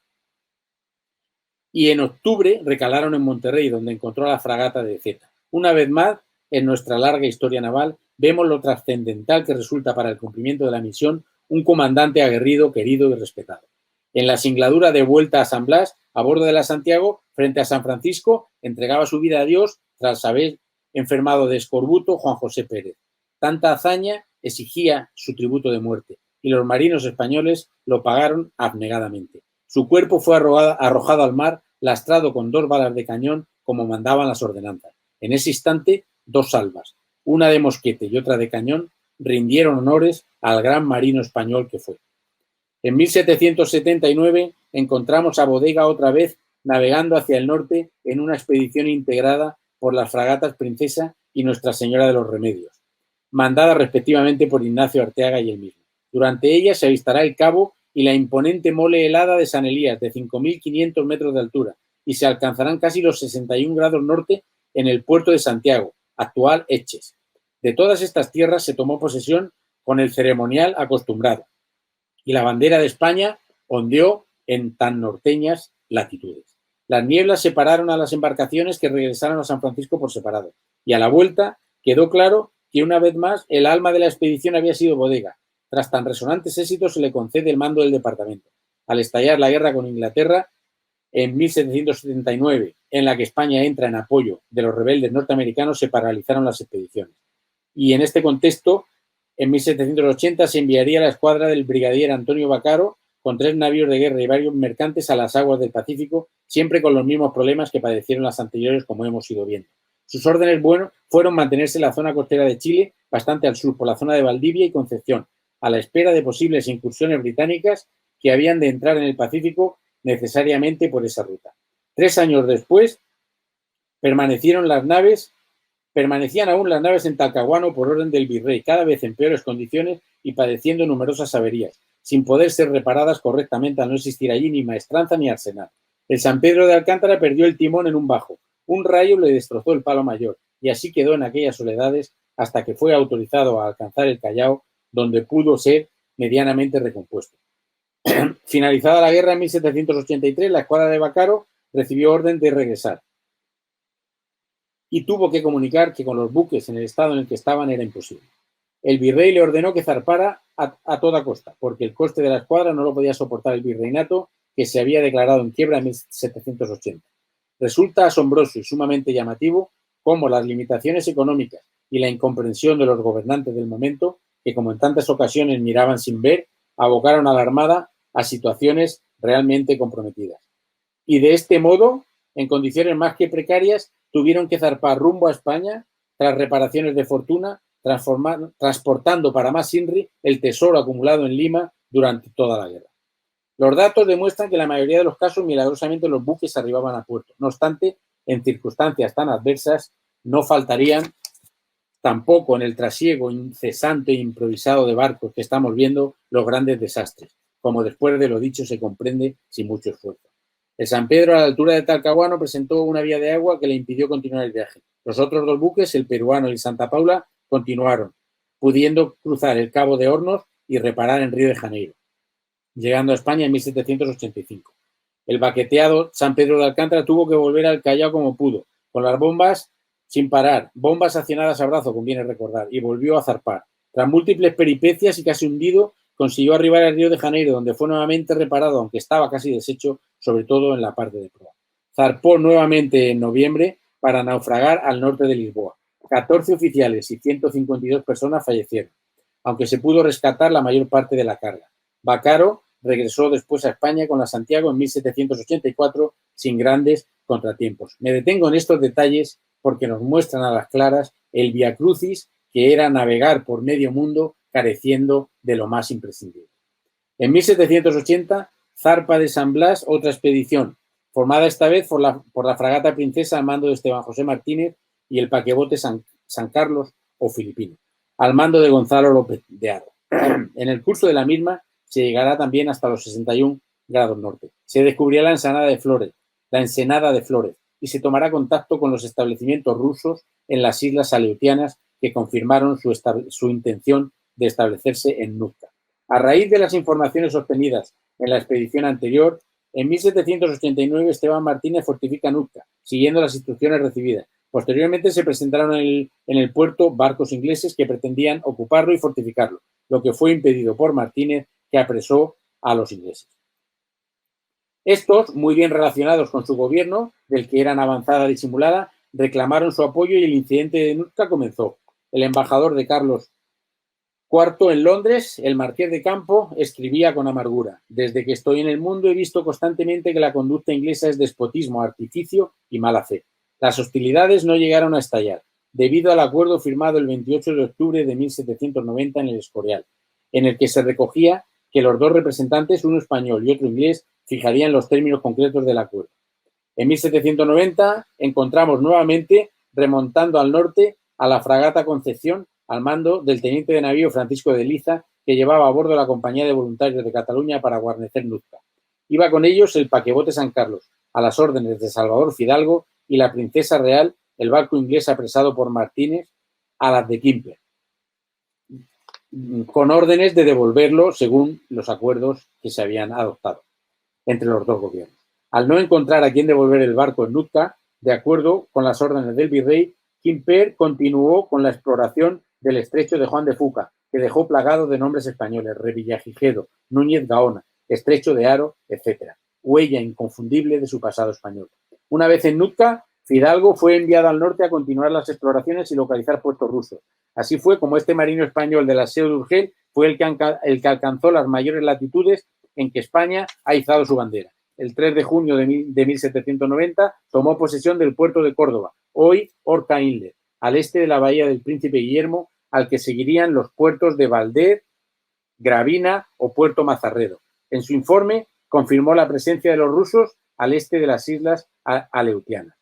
Y en octubre recalaron en Monterrey, donde encontró a la fragata de Ezeta. Una vez más, en nuestra larga historia naval, vemos lo trascendental que resulta para el cumplimiento de la misión un comandante aguerrido, querido y respetado. En la singladura de vuelta a San Blas, a bordo de la Santiago, frente a San Francisco, entregaba su vida a Dios tras haber enfermado de escorbuto Juan José Pérez. Tanta hazaña exigía su tributo de muerte y los marinos españoles lo pagaron abnegadamente. Su cuerpo fue arrojado al mar, lastrado con 2 balas de cañón, como mandaban las ordenanzas. En ese instante, 2 salvas, una de mosquete y otra de cañón, rindieron honores al gran marino español que fue. En 1779 encontramos a Bodega otra vez navegando hacia el norte en una expedición integrada por las fragatas Princesa y Nuestra Señora de los Remedios, mandada respectivamente por Ignacio Arteaga y él mismo. Durante ella se avistará el cabo y la imponente mole helada de San Elías, de 5.500 metros de altura, y se alcanzarán casi los 61 grados norte en el puerto de Santiago, actual Etches. De todas estas tierras se tomó posesión con el ceremonial acostumbrado, y la bandera de España ondeó en tan norteñas latitudes. Las nieblas separaron a las embarcaciones que regresaron a San Francisco por separado, y a la vuelta quedó claro que una vez más el alma de la expedición había sido Bodega. Tras tan resonantes éxitos se le concede el mando del departamento. Al estallar la guerra con Inglaterra en 1779, en la que España entra en apoyo de los rebeldes norteamericanos, se paralizaron las expediciones. Y en este contexto, en 1780 se enviaría la escuadra del brigadier Antonio Vaccaro con 3 navíos de guerra y varios mercantes a las aguas del Pacífico, siempre con los mismos problemas que padecieron las anteriores, como hemos ido viendo. Sus órdenes fueron mantenerse en la zona costera de Chile, bastante al sur, por la zona de Valdivia y Concepción, a la espera de posibles incursiones británicas que habían de entrar en el Pacífico necesariamente por esa ruta. 3 años después, permanecían aún las naves en Talcahuano por orden del virrey, cada vez en peores condiciones y padeciendo numerosas averías, sin poder ser reparadas correctamente al no existir allí ni maestranza ni arsenal. El San Pedro de Alcántara perdió el timón en un bajo, un rayo le destrozó el palo mayor y así quedó en aquellas soledades hasta que fue autorizado a alcanzar el Callao, donde pudo ser medianamente recompuesto. Finalizada la guerra en 1783, la escuadra de Vaccaro recibió orden de regresar y tuvo que comunicar que con los buques en el estado en el que estaban era imposible. El virrey le ordenó que zarpara a toda costa, porque el coste de la escuadra no lo podía soportar el virreinato, que se había declarado en quiebra en 1780. Resulta asombroso y sumamente llamativo cómo las limitaciones económicas y la incomprensión de los gobernantes del momento, que como en tantas ocasiones miraban sin ver, abocaron a la Armada a situaciones realmente comprometidas. Y de este modo, en condiciones más que precarias, tuvieron que zarpar rumbo a España tras reparaciones de fortuna, transportando para más INRI el tesoro acumulado en Lima durante toda la guerra. Los datos demuestran que en la mayoría de los casos milagrosamente los buques arribaban a puerto. No obstante, en circunstancias tan adversas no faltarían tampoco en el trasiego incesante e improvisado de barcos que estamos viendo los grandes desastres, como después de lo dicho se comprende sin mucho esfuerzo. El San Pedro, a la altura de Talcahuano, presentó una vía de agua que le impidió continuar el viaje. Los otros dos buques, el peruano y el Santa Paula, continuaron, pudiendo cruzar el Cabo de Hornos y reparar en Río de Janeiro, llegando a España en 1785. El baqueteado San Pedro de Alcántara tuvo que volver al Callao como pudo, con las bombas sin parar, bombas accionadas a brazo, conviene recordar, y volvió a zarpar. Tras múltiples peripecias y casi hundido, consiguió arribar al Río de Janeiro, donde fue nuevamente reparado, aunque estaba casi deshecho, sobre todo en la parte de proa. Zarpó nuevamente en noviembre para naufragar al norte de Lisboa. 14 oficiales y 152 personas fallecieron, aunque se pudo rescatar la mayor parte de la carga. Vaccaro regresó después a España con la Santiago en 1784 sin grandes contratiempos. Me detengo en estos detalles porque nos muestran a las claras el viacrucis que era navegar por medio mundo careciendo de lo más imprescindible. En 1780 zarpa de San Blas otra expedición, formada esta vez por la fragata Princesa al mando de Esteban José Martínez y el paquebote San Carlos o Filipino, al mando de Gonzalo López de Haro. En el curso de la misma se llegará también hasta los 61 grados norte. Se descubrirá la Ensenada de Flores, y se tomará contacto con los establecimientos rusos en las islas Aleutianas que confirmaron su intención de establecerse en Nootka. A raíz de las informaciones obtenidas en la expedición anterior, en 1789 Esteban Martínez fortifica Nootka, siguiendo las instrucciones recibidas. Posteriormente se presentaron en el puerto barcos ingleses que pretendían ocuparlo y fortificarlo, lo que fue impedido por Martínez, que apresó a los ingleses. Estos, muy bien relacionados con su gobierno, del que eran avanzada disimulada, reclamaron su apoyo y el incidente de Nootka comenzó. El embajador de Carlos IV en Londres, el Marqués de Campo, escribía con amargura: desde que estoy en el mundo he visto constantemente que la conducta inglesa es despotismo, artificio y mala fe. Las hostilidades no llegaron a estallar, debido al acuerdo firmado el 28 de octubre de 1790 en el Escorial, en el que se recogía que los dos representantes, uno español y otro inglés, fijarían los términos concretos del acuerdo. En 1790 encontramos nuevamente, remontando al norte, a la fragata Concepción, al mando del teniente de navío Francisco de Liza, que llevaba a bordo la Compañía de Voluntarios de Cataluña para guarnecer Nootka. Iba con ellos el paquebote San Carlos, a las órdenes de Salvador Fidalgo, y la Princesa Real, el barco inglés apresado por Martínez, a las de Quimper, con órdenes de devolverlo según los acuerdos que se habían adoptado entre los dos gobiernos. Al no encontrar a quién devolver el barco en Nootka, de acuerdo con las órdenes del virrey, Quimper continuó con la exploración del estrecho de Juan de Fuca, que dejó plagado de nombres españoles: Revillagigedo, Núñez Gaona, estrecho de Haro, etc., huella inconfundible de su pasado español. Una vez en Nootka, Fidalgo fue enviado al norte a continuar las exploraciones y localizar puertos rusos. Así fue como este marino español del aseo de Urgel fue el que alcanzó las mayores latitudes en que España ha izado su bandera. El 3 de junio de 1790 tomó posesión del puerto de Córdoba, hoy Horta Inlet, al este de la bahía del Príncipe Guillermo, al que seguirían los puertos de Valdez, Gravina o Puerto Mazarredo. En su informe confirmó la presencia de los rusos al este de las islas Aleutianas.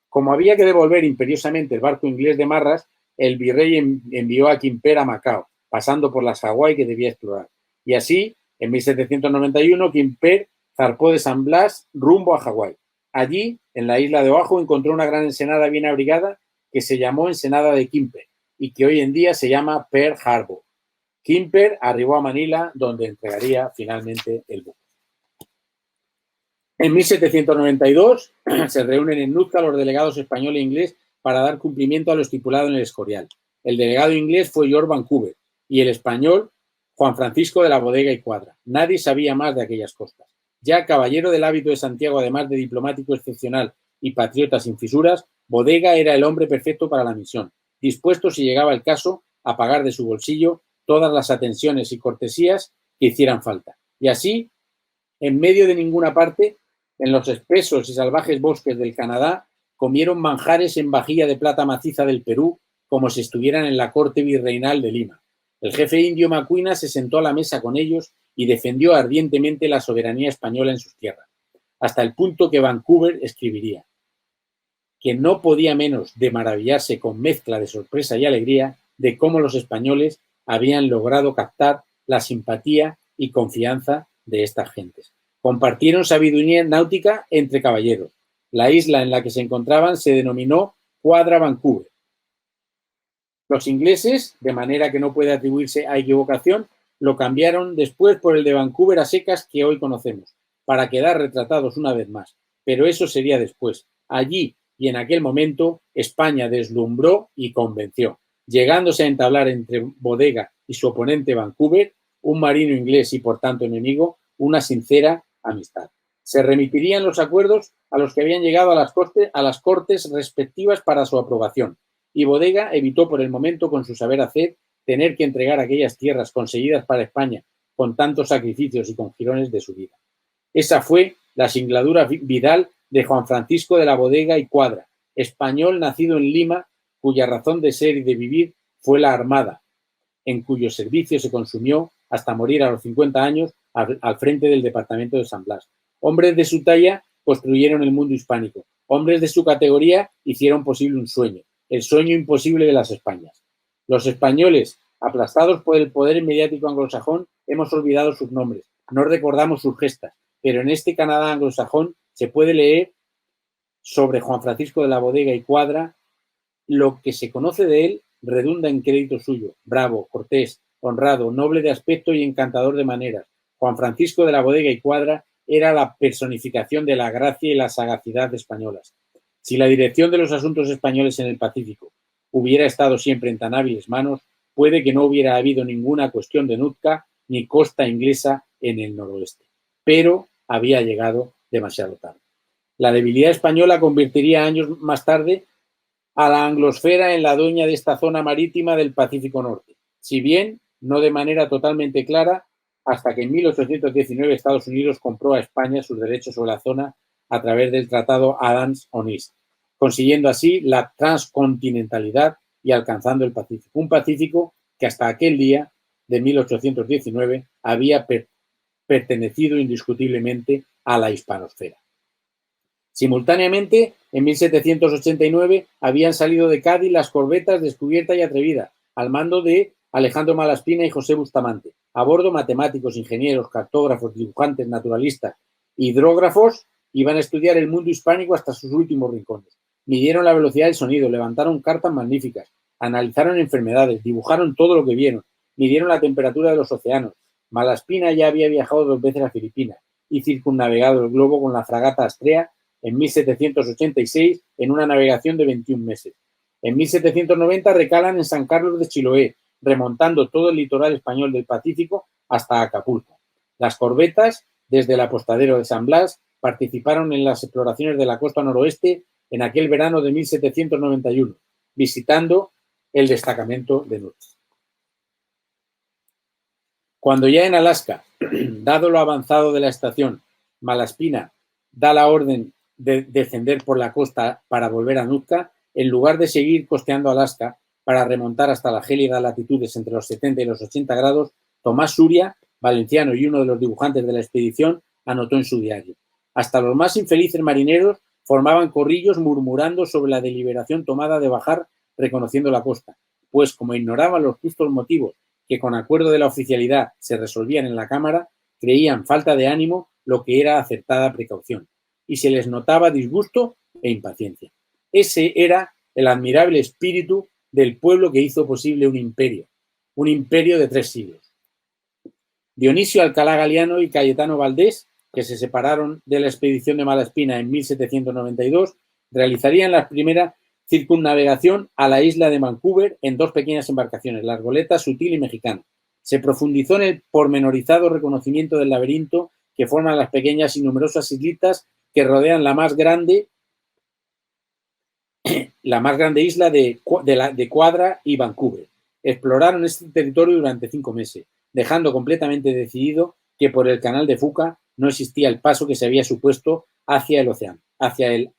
Como había que devolver imperiosamente el barco inglés de Marras, el virrey envió a Quimper a Macao, pasando por las Hawái que debía explorar. Y así, en 1791, Quimper zarpó de San Blas rumbo a Hawái. Allí, en la isla de Oahu, encontró una gran ensenada bien abrigada que se llamó Ensenada de Quimper y que hoy en día se llama Pearl Harbor. Quimper arribó a Manila, donde entregaría finalmente el buque. En 1792 se reúnen en Nootka los delegados español e inglés para dar cumplimiento a lo estipulado en el Escorial. El delegado inglés fue George Vancouver y el español Juan Francisco de la Bodega y Cuadra. Nadie sabía más de aquellas costas. Ya caballero del hábito de Santiago, además de diplomático excepcional y patriota sin fisuras, Bodega era el hombre perfecto para la misión, dispuesto, si llegaba el caso, a pagar de su bolsillo todas las atenciones y cortesías que hicieran falta. Y así, en medio de ninguna parte, en los espesos y salvajes bosques del Canadá, comieron manjares en vajilla de plata maciza del Perú, como si estuvieran en la corte virreinal de Lima. El jefe indio Macuina se sentó a la mesa con ellos y defendió ardientemente la soberanía española en sus tierras, hasta el punto que Vancouver escribiría que no podía menos de maravillarse con mezcla de sorpresa y alegría de cómo los españoles habían logrado captar la simpatía y confianza de estas gentes. Compartieron sabiduría náutica entre caballeros. La isla en la que se encontraban se denominó Quadra Vancouver. Los ingleses, de manera que no puede atribuirse a equivocación, lo cambiaron después por el de Vancouver a secas que hoy conocemos, para quedar retratados una vez más. Pero eso sería después. Allí y en aquel momento España deslumbró y convenció, llegándose a entablar entre Bodega y su oponente Vancouver, un marino inglés y por tanto enemigo, una sincera amistad. Se remitirían los acuerdos a los que habían llegado a las cortes respectivas para su aprobación, y Bodega evitó por el momento, con su saber hacer, tener que entregar aquellas tierras conseguidas para España con tantos sacrificios y con jirones de su vida. Esa fue la singladura vidal de Juan Francisco de la Bodega y Quadra, español nacido en Lima, cuya razón de ser y de vivir fue la Armada, en cuyo servicio se consumió hasta morir a los 50 años al frente del departamento de San Blas. Hombres de su talla construyeron el mundo hispánico. Hombres de su categoría hicieron posible un sueño, el sueño imposible de las Españas. Los españoles, aplastados por el poder mediático anglosajón, hemos olvidado sus nombres, no recordamos sus gestas, pero en este Canadá anglosajón se puede leer sobre Juan Francisco de la Bodega y Quadra. Lo que se conoce de él redunda en crédito suyo: bravo, cortés, honrado, noble de aspecto y encantador de maneras. Juan Francisco de la Bodega y Quadra era la personificación de la gracia y la sagacidad españolas. Si la dirección de los asuntos españoles en el Pacífico hubiera estado siempre en tan hábiles manos, puede que no hubiera habido ninguna cuestión de Nootka ni costa inglesa en el noroeste. Pero había llegado demasiado tarde. La debilidad española convertiría años más tarde a la anglosfera en la dueña de esta zona marítima del Pacífico Norte, si bien no de manera totalmente clara, hasta que en 1819 Estados Unidos compró a España sus derechos sobre la zona a través del Tratado Adams-Onist, consiguiendo así la transcontinentalidad y alcanzando el Pacífico, un Pacífico que hasta aquel día de 1819 había pertenecido indiscutiblemente a la hispanosfera. Simultáneamente, en 1789 habían salido de Cádiz las corbetas Descubierta y Atrevida, al mando de Alejandro Malaspina y José Bustamante. A bordo, matemáticos, ingenieros, cartógrafos, dibujantes, naturalistas, hidrógrafos iban a estudiar el mundo hispánico hasta sus últimos rincones. Midieron la velocidad del sonido, levantaron cartas magníficas, analizaron enfermedades, dibujaron todo lo que vieron, midieron la temperatura de los océanos. Malaspina ya había viajado 2 veces a Filipinas y circunnavegado el globo con la fragata Astrea en 1786 en una navegación de 21 meses. En 1790 recalan en San Carlos de Chiloé, remontando todo el litoral español del Pacífico hasta Acapulco. Las corbetas, desde el apostadero de San Blas, participaron en las exploraciones de la costa noroeste en aquel verano de 1791, visitando el destacamento de Nootka. Cuando ya en Alaska, dado lo avanzado de la estación, Malaspina da la orden de descender por la costa para volver a Nootka, en lugar de seguir costeando Alaska para remontar hasta las gélidas latitudes entre los 70 y los 80 grados, Tomás Suria, valenciano y uno de los dibujantes de la expedición, anotó en su diario: hasta los más infelices marineros formaban corrillos murmurando sobre la deliberación tomada de bajar reconociendo la costa, pues como ignoraban los justos motivos que con acuerdo de la oficialidad se resolvían en la Cámara, creían falta de ánimo lo que era acertada precaución, y se les notaba disgusto e impaciencia. Ese era el admirable espíritu del pueblo que hizo posible un imperio de 3 siglos. Dionisio Alcalá Galiano y Cayetano Valdés, que se separaron de la expedición de Malaspina en 1792, realizarían la primera circunnavegación a la isla de Vancouver en 2 pequeñas embarcaciones, la Argoleta, Sutil y Mexicana. Se profundizó en el pormenorizado reconocimiento del laberinto que forman las pequeñas y numerosas islitas que rodean la más grande isla de Quadra y Vancouver. Exploraron este territorio durante 5 meses, dejando completamente decidido que por el canal de Fuca no existía el paso que se había supuesto hacia el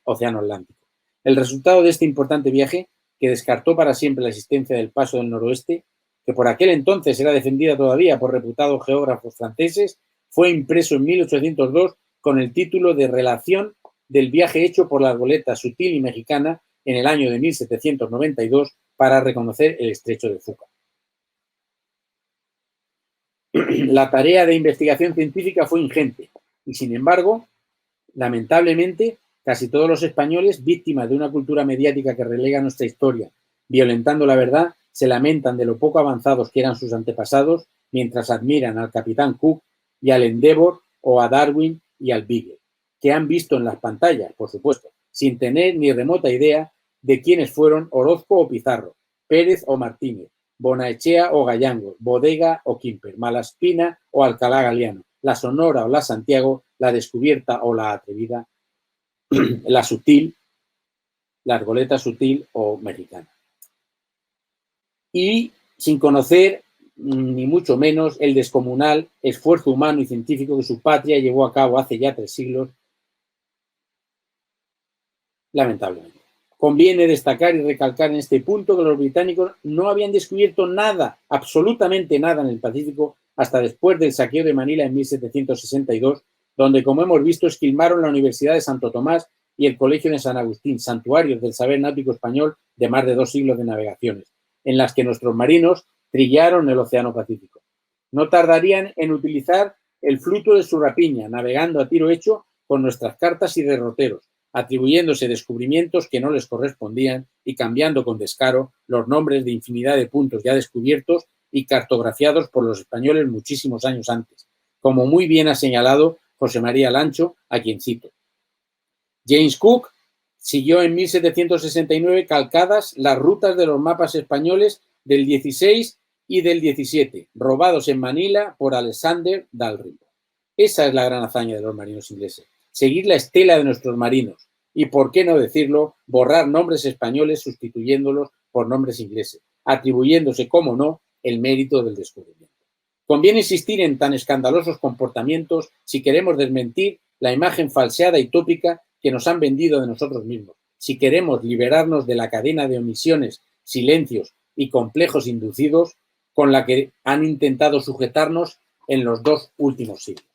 océano Atlántico. El resultado de este importante viaje, que descartó para siempre la existencia del paso del noroeste, que por aquel entonces era defendida todavía por reputados geógrafos franceses, fue impreso en 1802 con el título de Relación del viaje hecho por la Arboleta Sutil y Mexicana en el año de 1792 para reconocer el estrecho de Fuca. La tarea de investigación científica fue ingente y, sin embargo, lamentablemente, casi todos los españoles, víctimas de una cultura mediática que relega nuestra historia, violentando la verdad, se lamentan de lo poco avanzados que eran sus antepasados, mientras admiran al capitán Cook y al Endeavour o a Darwin y al Beagle, que han visto en las pantallas, por supuesto, sin tener ni remota idea de quiénes fueron Orozco o Pizarro, Pérez o Martínez, Bonaechea o Gallangos, Bodega o Quimper, Malaspina o Alcalá Galiano, la Sonora o la Santiago, la Descubierta o la Atrevida, la Sutil, la Arboleta Sutil o Mexicana. Y sin conocer ni mucho menos el descomunal esfuerzo humano y científico que su patria llevó a cabo hace ya 3 siglos, lamentablemente. Conviene destacar y recalcar en este punto que los británicos no habían descubierto nada, absolutamente nada en el Pacífico hasta después del saqueo de Manila en 1762, donde, como hemos visto, esquilmaron la Universidad de Santo Tomás y el Colegio de San Agustín, santuarios del saber náutico español de más de 2 siglos de navegaciones, en las que nuestros marinos trillaron el Océano Pacífico. No tardarían en utilizar el fruto de su rapiña, navegando a tiro hecho con nuestras cartas y derroteros, atribuyéndose descubrimientos que no les correspondían y cambiando con descaro los nombres de infinidad de puntos ya descubiertos y cartografiados por los españoles muchísimos años antes, como muy bien ha señalado José María Lancho, a quien cito. James Cook siguió en 1769 calcadas las rutas de los mapas españoles del 16 y del 17, robados en Manila por Alexander Dalrymple. Esa es la gran hazaña de los marinos ingleses, seguir la estela de nuestros marinos y, por qué no decirlo, borrar nombres españoles sustituyéndolos por nombres ingleses, atribuyéndose, como no, el mérito del descubrimiento. Conviene insistir en tan escandalosos comportamientos si queremos desmentir la imagen falseada y tópica que nos han vendido de nosotros mismos, si queremos liberarnos de la cadena de omisiones, silencios y complejos inducidos con la que han intentado sujetarnos en los 2 últimos siglos.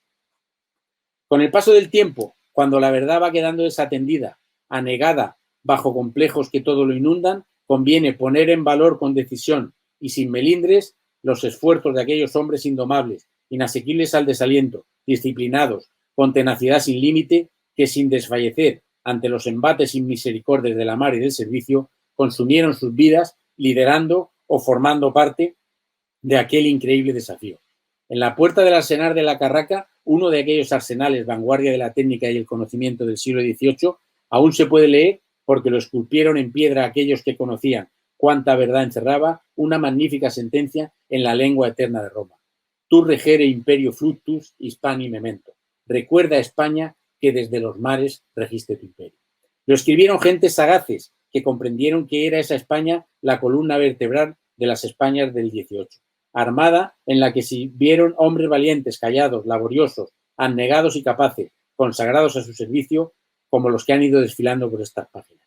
Con el paso del tiempo, cuando la verdad va quedando desatendida, anegada bajo complejos que todo lo inundan, conviene poner en valor con decisión y sin melindres los esfuerzos de aquellos hombres indomables, inasequibles al desaliento, disciplinados, con tenacidad sin límite, que sin desfallecer ante los embates sin misericordia de la mar y del servicio, consumieron sus vidas liderando o formando parte de aquel increíble desafío. En la puerta del arsenal de la Carraca, uno de aquellos arsenales vanguardia de la técnica y el conocimiento del siglo XVIII, aún se puede leer porque lo esculpieron en piedra aquellos que conocían cuánta verdad encerraba una magnífica sentencia en la lengua eterna de Roma. Tu regere imperio fluctus hispani memento. Recuerda, España, que desde los mares registe tu imperio. Lo escribieron gentes sagaces que comprendieron que era esa España la columna vertebral de las Españas del XVIII. Armada en la que se vieron hombres valientes, callados, laboriosos, abnegados y capaces, consagrados a su servicio, como los que han ido desfilando por estas páginas.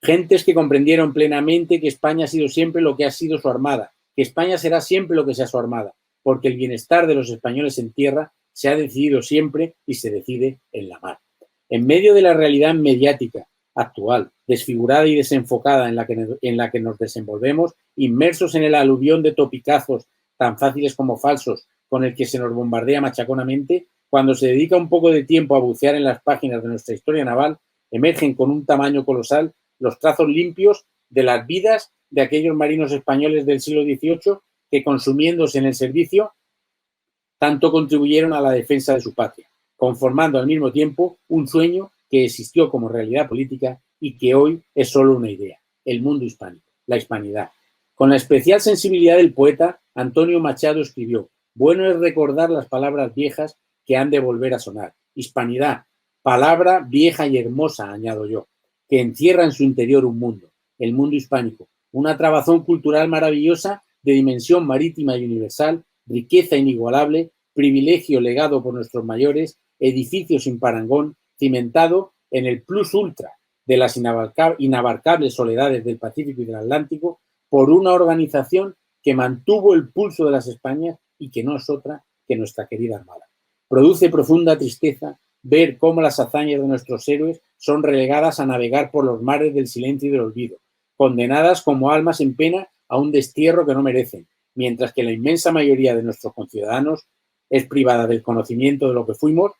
Gentes que comprendieron plenamente que España ha sido siempre lo que ha sido su armada, que España será siempre lo que sea su armada, porque el bienestar de los españoles en tierra se ha decidido siempre y se decide en la mar. En medio de la realidad mediática actual, desfigurada y desenfocada en la que nos desenvolvemos, inmersos en el aluvión de topicazos tan fáciles como falsos con el que se nos bombardea machaconamente, cuando se dedica un poco de tiempo a bucear en las páginas de nuestra historia naval, emergen con un tamaño colosal los trazos limpios de las vidas de aquellos marinos españoles del siglo XVIII que, consumiéndose en el servicio, tanto contribuyeron a la defensa de su patria, conformando al mismo tiempo un sueño que existió como realidad política y que hoy es solo una idea, el mundo hispánico, la hispanidad. Con la especial sensibilidad del poeta, Antonio Machado escribió: bueno es recordar las palabras viejas que han de volver a sonar. Hispanidad, palabra vieja y hermosa, añado yo, que encierra en su interior un mundo, el mundo hispánico, una trabazón cultural maravillosa de dimensión marítima y universal, riqueza inigualable, privilegio legado por nuestros mayores, edificio sin parangón, cimentado en el plus ultra de las inabarcables soledades del Pacífico y del Atlántico, por una organización que mantuvo el pulso de las Españas y que no es otra que nuestra querida Armada. Produce profunda tristeza ver cómo las hazañas de nuestros héroes son relegadas a navegar por los mares del silencio y del olvido, condenadas como almas en pena a un destierro que no merecen, mientras que la inmensa mayoría de nuestros conciudadanos es privada del conocimiento de lo que fuimos,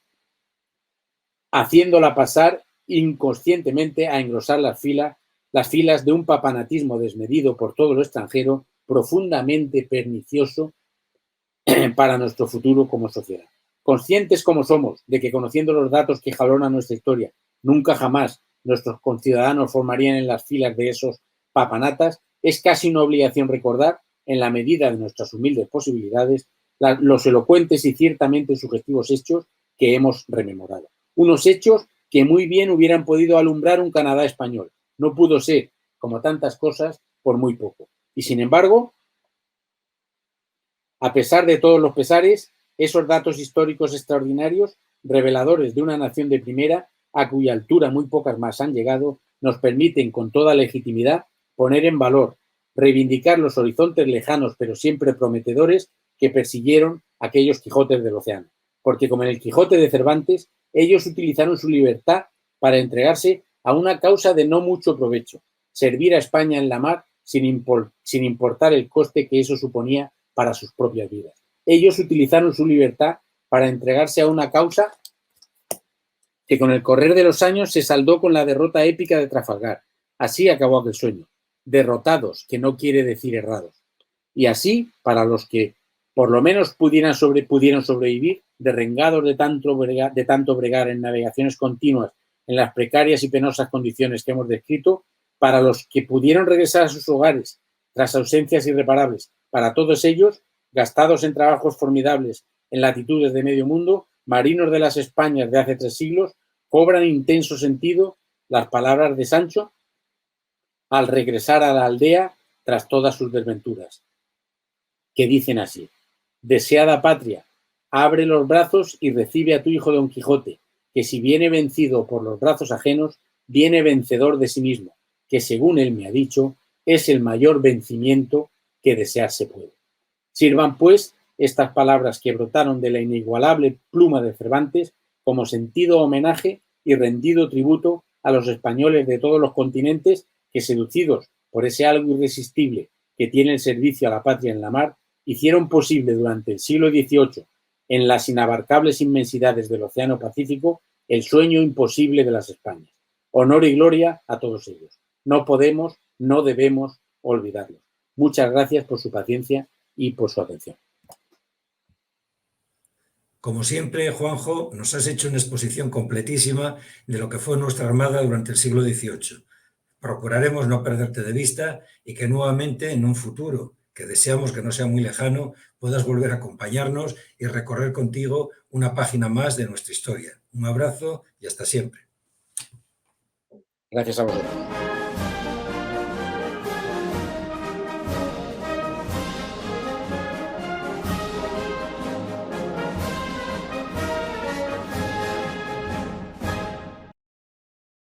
haciéndola pasar inconscientemente a engrosar las filas de un papanatismo desmedido por todo lo extranjero, profundamente pernicioso para nuestro futuro como sociedad. Conscientes como somos de que, conociendo los datos que jalonan nuestra historia, nunca jamás nuestros conciudadanos formarían en las filas de esos papanatas, es casi una obligación recordar, en la medida de nuestras humildes posibilidades, los elocuentes y ciertamente sugestivos hechos que hemos rememorado. Unos hechos que muy bien hubieran podido alumbrar un Canadá español. No pudo ser, como tantas cosas, por muy poco. Y sin embargo, a pesar de todos los pesares, esos datos históricos extraordinarios, reveladores de una nación de primera, a cuya altura muy pocas más han llegado, nos permiten con toda legitimidad poner en valor, reivindicar los horizontes lejanos pero siempre prometedores que persiguieron aquellos Quijotes del océano. Porque como en el Quijote de Cervantes, ellos utilizaron su libertad para entregarse a una causa de no mucho provecho, servir a España en la mar sin importar el coste que eso suponía para sus propias vidas. Ellos utilizaron su libertad para entregarse a una causa que con el correr de los años se saldó con la derrota épica de Trafalgar. Así acabó aquel sueño. Derrotados, que no quiere decir errados. Y así, para los que por lo menos pudieron sobrevivir, derrengados de tanto bregar en navegaciones continuas en las precarias y penosas condiciones que hemos descrito, para los que pudieron regresar a sus hogares tras ausencias irreparables, para todos ellos, gastados en trabajos formidables en latitudes de medio mundo, marinos de las Españas de hace 3 siglos, cobran intenso sentido las palabras de Sancho al regresar a la aldea tras todas sus desventuras, que dicen así: deseada patria, abre los brazos y recibe a tu hijo Don Quijote, que si viene vencido por los brazos ajenos, viene vencedor de sí mismo, que según él me ha dicho, es el mayor vencimiento que desearse puede. Sirvan, pues, estas palabras que brotaron de la inigualable pluma de Cervantes como sentido homenaje y rendido tributo a los españoles de todos los continentes que, seducidos por ese algo irresistible que tiene el servicio a la patria en la mar, hicieron posible durante el siglo XVIII, en las inabarcables inmensidades del Océano Pacífico, el sueño imposible de las Españas. Honor y gloria a todos ellos. No podemos, no debemos olvidarlos. Muchas gracias por su paciencia y por su atención. Como siempre, Juanjo, nos has hecho una exposición completísima de lo que fue nuestra Armada durante el siglo XVIII. Procuraremos no perderte de vista y que nuevamente en un futuro, que deseamos que no sea muy lejano, puedas volver a acompañarnos y recorrer contigo una página más de nuestra historia. Un abrazo y hasta siempre. Gracias a vosotros.